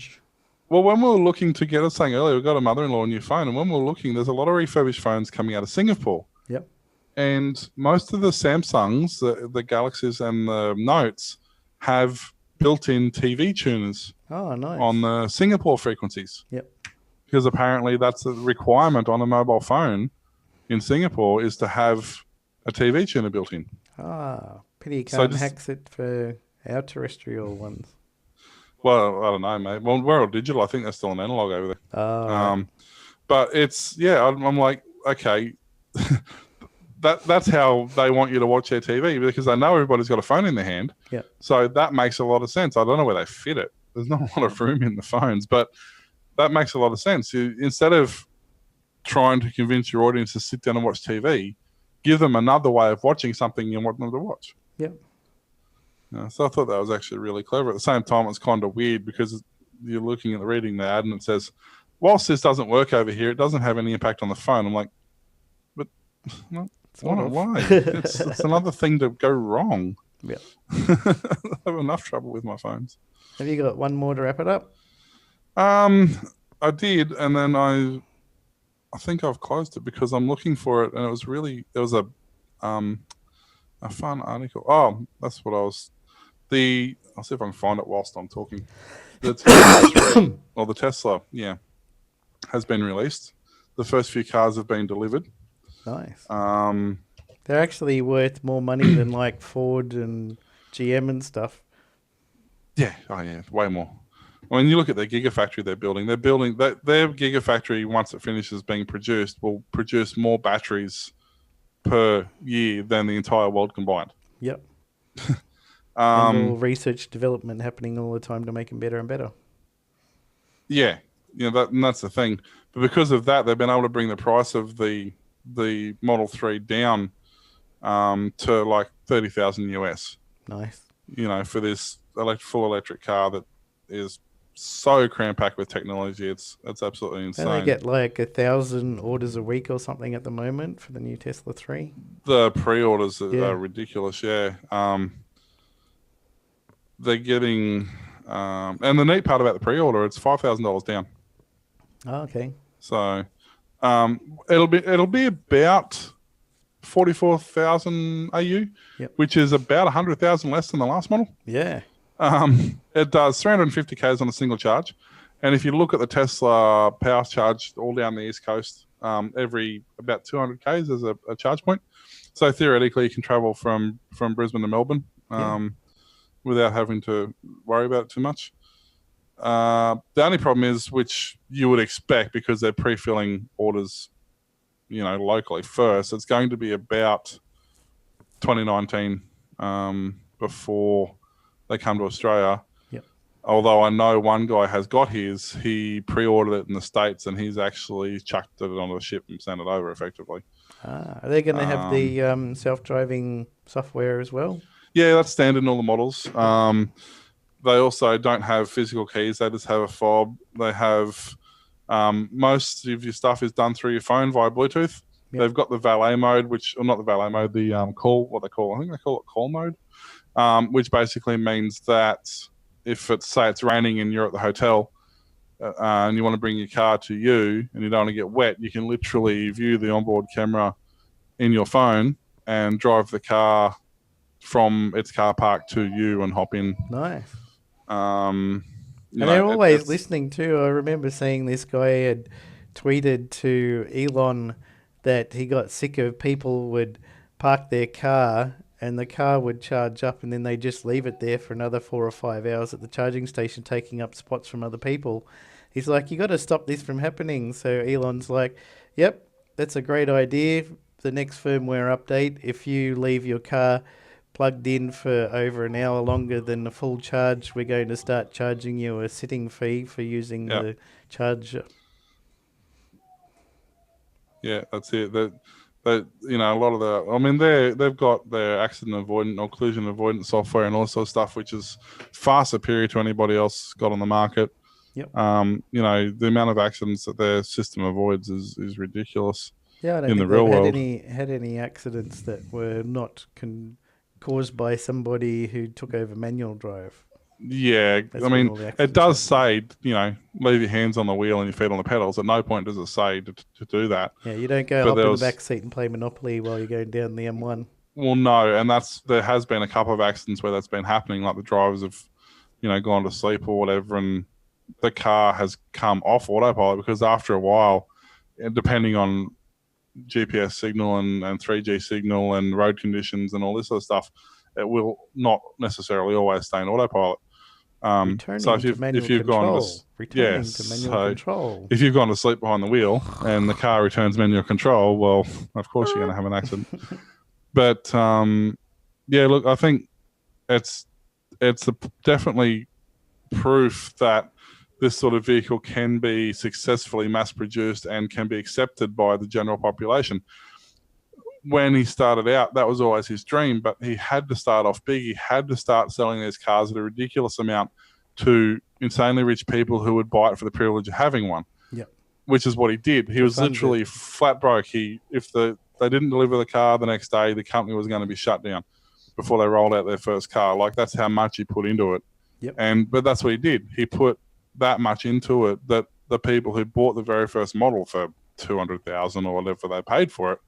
Well, when we were looking to get us saying earlier, we got a mother-in-law a new phone, and when we were looking, there's a lot of refurbished phones coming out of Singapore. Yep. And most of the Samsungs, the Galaxies and the Notes, have built-in TV tuners. Oh, nice. On the Singapore frequencies. Yep. Because apparently that's a requirement on a mobile phone in Singapore is to have a TV tuner built in. Ah, pity you can't hack it for our terrestrial ones. Well, I don't know, mate. Well, we're all digital. I think they're still an analog over there. But it's I'm like, okay, that's how they want you to watch their TV, because they know everybody's got a phone in their hand. Yeah. So that makes a lot of sense. I don't know where they fit it. There's not a lot of room in the phones, but that makes a lot of sense. Instead of trying to convince your audience to sit down and watch TV, give them another way of watching something you want them to watch. Yeah. So I thought that was actually really clever. At the same time, it's kind of weird because you're reading the ad and it says, whilst this doesn't work over here, it doesn't have any impact on the phone. I'm like, but why? It's another thing to go wrong. Yeah. I have enough trouble with my phones. Have you got one more to wrap it up? I did, and then I think I've closed it because I'm looking for it, and there was a fun article. Oh, that's what I was. I'll see if I can find it whilst I'm talking. The Tesla, has been released. The first few cars have been delivered. Nice. They're actually worth more money than like Ford and GM and stuff. Yeah. Oh, yeah. Way more. When you look at their gigafactory their gigafactory, once it finishes being produced, will produce more batteries per year than the entire world combined. Yep. And all research development happening all the time to make them better and better. Yeah. And that's the thing. But because of that, they've been able to bring the price of the Model 3 down to like $30,000 US. Nice. For this full electric car that is so cram-packed with technology, it's absolutely insane. And they get like 1,000 orders a week or something at the moment for the new Tesla 3. The pre-orders are ridiculous, yeah. They're getting... and the neat part about the pre-order, it's $5,000 down. Oh, okay. So it'll be about 44,000 AU, which is about 100,000 less than the last model. Yeah. It does 350 k's on a single charge, and if you look at the Tesla power charge all down the East Coast, every about 200 k's there's a charge point. So theoretically, you can travel from Brisbane to Melbourne without having to worry about it too much. The only problem is, which you would expect because they're pre-filling orders, locally first, it's going to be about 2019 before they come to Australia. Yep. Although I know one guy has got his, he pre-ordered it in the States and he's actually chucked it onto the ship and sent it over effectively. Are they going to have the self-driving software as well? Yeah, that's standard in all the models. They also don't have physical keys. They just have a fob. They have most of your stuff is done through your phone via Bluetooth. Yep. They've got the valet mode, not the valet mode, the I think they call it call mode, which basically means that if say it's raining and you're at the hotel and you want to bring your car to you and you don't want to get wet, you can literally view the onboard camera in your phone and drive the car from its car park to you and hop in. Nice. And they're always listening too. I remember seeing this guy had tweeted to Elon that he got sick of people would park their car and the car would charge up and then they just leave it there for another 4 or 5 hours at the charging station, taking up spots from other people. He's like, you got to stop this from happening. So Elon's like, yep, that's a great idea. The next firmware update, if you leave your car plugged in for over an hour longer than the full charge, we're going to start charging you a sitting fee for using the charger. Yeah, that's it. That a lot of they've got their accident avoidance or collision avoidance software and all sort of stuff, which is far superior to anybody else got on the market. Yep. The amount of accidents that their system avoids is ridiculous. Yeah, I don't think they've had any accidents that were not caused by somebody who took over manual drive. Yeah, it does say, leave your hands on the wheel and your feet on the pedals. At no point does it say to do that. Yeah, you don't go up in the back seat and play Monopoly while you're going down the M1. Well, no, and there has been a couple of accidents where that's been happening, like the drivers have, gone to sleep or whatever, and the car has come off autopilot because after a while, depending on GPS signal and 3G signal and road conditions and all this sort of stuff, it will not necessarily always stay in autopilot. So Returning to if manual you've gone to control. Returning yes, to manual so control. if you've gone to sleep behind the wheel and the car returns manual control, well, of course you're going to have an accident. But yeah, look, I think it's definitely proof that this sort of vehicle can be successfully mass produced and can be accepted by the general population. When he started out, that was always his dream, but he had to start off big. He had to start selling these cars at a ridiculous amount to insanely rich people who would buy it for the privilege of having one. Yep. Which is what he did. He was literally flat broke. If they didn't deliver the car the next day, the company was going to be shut down before they rolled out their first car. Like, that's how much he put into it. Yep. But that's what he did. He put that much into it that the people who bought the very first model for $200,000 or whatever they paid for it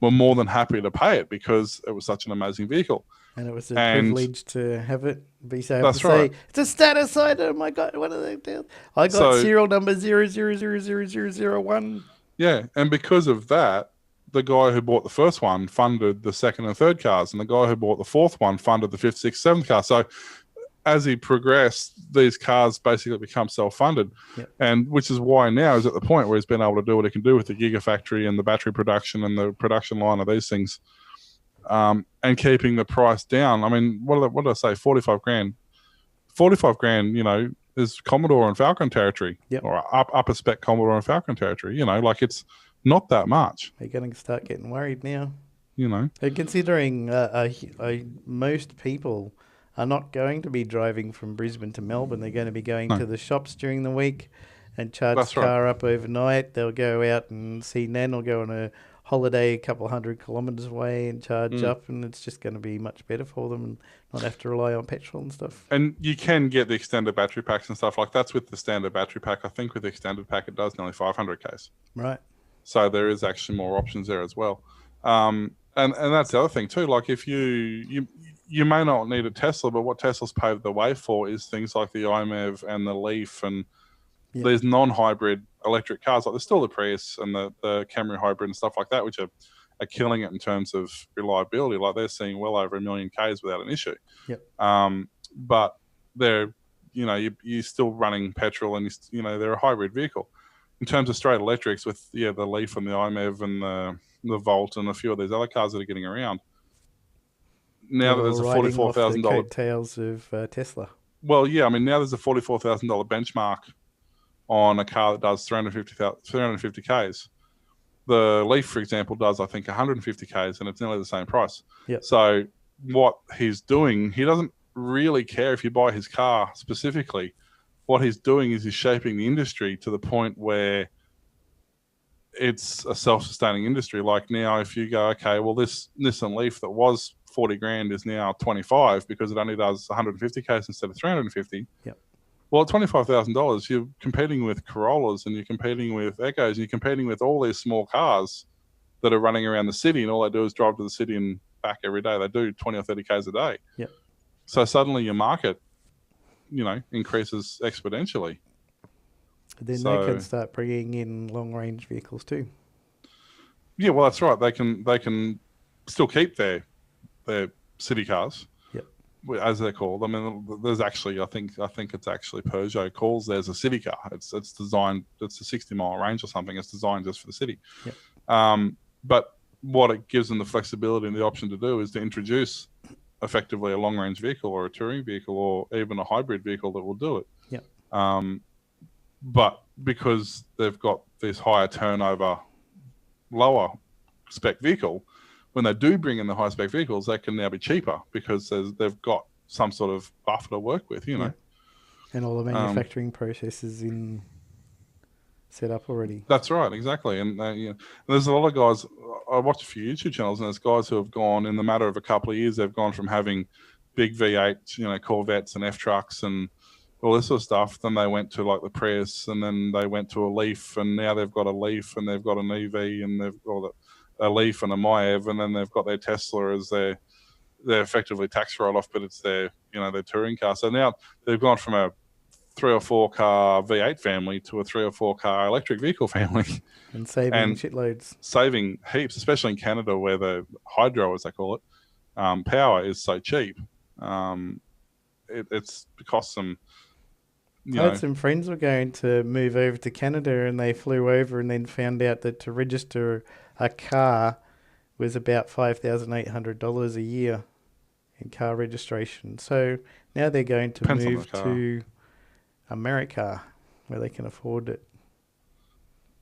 were more than happy to pay it because it was such an amazing vehicle. And it was a privilege to have it. Be able to right. say, it's a status item. Oh my God, what are they doing? I got serial number 0000001. Yeah, and because of that, the guy who bought the first one funded the second and third cars, and the guy who bought the fourth one funded the fifth, sixth, seventh car. So as he progressed, these cars basically become self-funded. Yep. And which is why now he's at the point where he's been able to do what he can do with the Gigafactory and the battery production and the production line of these things, and keeping the price down. I mean, what did I say? 45 grand. 45 grand, is Commodore and Falcon territory. Yep. Or upper spec Commodore and Falcon territory. Like, it's not that much. They're going to start getting worried now. And considering most people are not going to be driving from Brisbane to Melbourne. They're going to be going to the shops during the week and charge the car up overnight. They'll go out and see Nan or go on a holiday a couple 100 kilometres away and charge up, and it's just going to be much better for them and not have to rely on petrol and stuff. And you can get the extended battery packs and stuff like that's with the standard battery pack. I think with the extended pack, it does nearly 500 Ks. Right. So there is actually more options there as well. And that's the other thing too. Like, if you may not need a Tesla, but what Tesla's paved the way for is things like the iMEV and the Leaf and these non-hybrid electric cars. Like, there's still the Prius and the Camry hybrid and stuff like that, which are killing it in terms of reliability. Like, they're seeing well over 1 million Ks without an issue. Yep. But they're, you're still running petrol and, they're a hybrid vehicle. In terms of straight electrics with, the Leaf and the iMEV and the Volt and a few of these other cars that are getting around, now that there's a $44,000 coattails of Tesla. Well, yeah, I mean, now there's a $44,000 benchmark on a car that does 350 Ks. The Leaf, for example, does, I think, 150 Ks, and it's nearly the same price. Yep. So what he's doing, he doesn't really care if you buy his car specifically. What he's doing is he's shaping the industry to the point where it's a self-sustaining industry. Like, now, if you go, okay, well, this Nissan Leaf that was 40 grand is now 25 because it only does 150 Ks instead of 350. Yep. Well, at $25,000, you're competing with Corollas and you're competing with Echoes and you're competing with all these small cars that are running around the city, and all they do is drive to the city and back every day. They do 20 or 30 Ks a day. Yep. So suddenly your market, increases exponentially. Then they can start bringing in long-range vehicles too. Yeah, well, that's right. They can still keep their city cars. As they're called. I mean, there's actually, I think it's actually Peugeot calls theirs a city car. It's designed, it's a 60-mile range or something. It's designed just for the city. Yep. But what it gives them the flexibility and the option to do is to introduce effectively a long-range vehicle or a touring vehicle or even a hybrid vehicle that will do it. Yeah. But because they've got this higher turnover, lower spec vehicle, when they do bring in the high spec vehicles, they can now be cheaper because they've got some sort of buffer to work with, Yeah. And all the manufacturing processes set up already. That's right, exactly. And there's a lot of guys. I watch a few YouTube channels, and there's guys who have gone in the matter of a couple of years. They've gone from having big V8, Corvettes and F trucks and all this sort of stuff. Then they went to like the Prius, and then they went to a Leaf, and now they've got a Leaf, and they've got an EV, and they've got a Leaf and a Myev, and then they've got their Tesla as their effectively tax write-off, but it's their their touring car. So now they've gone from a 3 or 4 car V8 family to a 3 or 4 car electric vehicle family, and saving shitloads, saving heaps, especially in Canada where the hydro, as they call it, power is so cheap. it's costs them. I had some friends were going to move over to Canada, and they flew over and then found out that to register a car was about $5,800 a year in car registration. So now they're going to Depends on the move car. to America where they can afford it.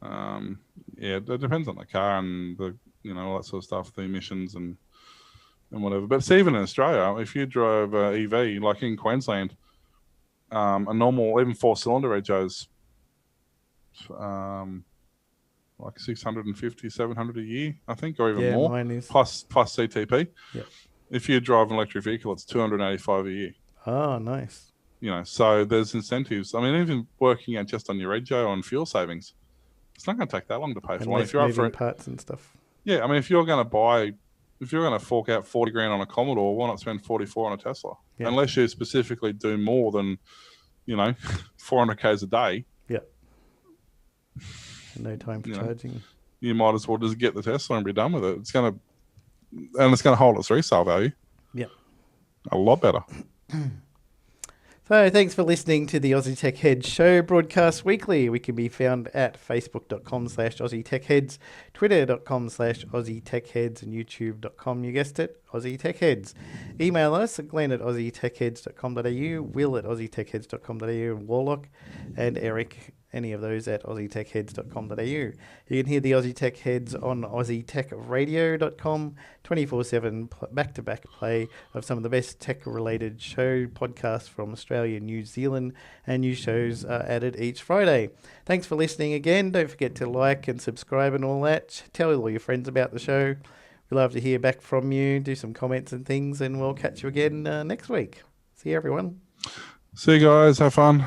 Yeah, it depends on the car and the all that sort of stuff, the emissions and whatever. But it's even in Australia, if you drove EV like in Queensland, a normal even 4-cylinder rego's like 650, 700 a year, I think, or even Yeah, more, mine is. plus CTP. Yep. If you drive an electric vehicle, it's 285 a year. Oh, nice. So there's incentives. I mean, even working out just on your rego on fuel savings, it's not going to take that long to pay for one. Unless If you're up for moving it, parts and stuff. yeah. I mean, if you're going to fork out 40 grand on a Commodore, why not spend 44 on a Tesla? Yeah. Unless you specifically do more than 400 k's a day. Yeah. No time for charging. You might as well just get the Tesla and be done with it. It's going to hold its resale value. Yeah. A lot better. So thanks for listening to the Aussie Tech Heads show, broadcast weekly. We can be found at facebook.com/Aussie Tech Heads, twitter.com/Aussie Tech Heads, and youtube.com, you guessed it, Aussie Tech Heads. Email us at Glenn at AussieTechHeads.com.au, Will at AussieTechHeads.com.au, and Warlock and Eric, any of those at AussieTechHeads.com.au. You can hear the Aussie Tech Heads on AussieTechRadio.com, 24/7 back-to-back play of some of the best tech-related show podcasts from Australia, New Zealand, and new shows are added each Friday. Thanks for listening again. Don't forget to like and subscribe and all that. Tell all your friends about the show. We love to hear back from you. Do some comments and things, and we'll catch you again next week. See you, everyone. See you guys. Have fun.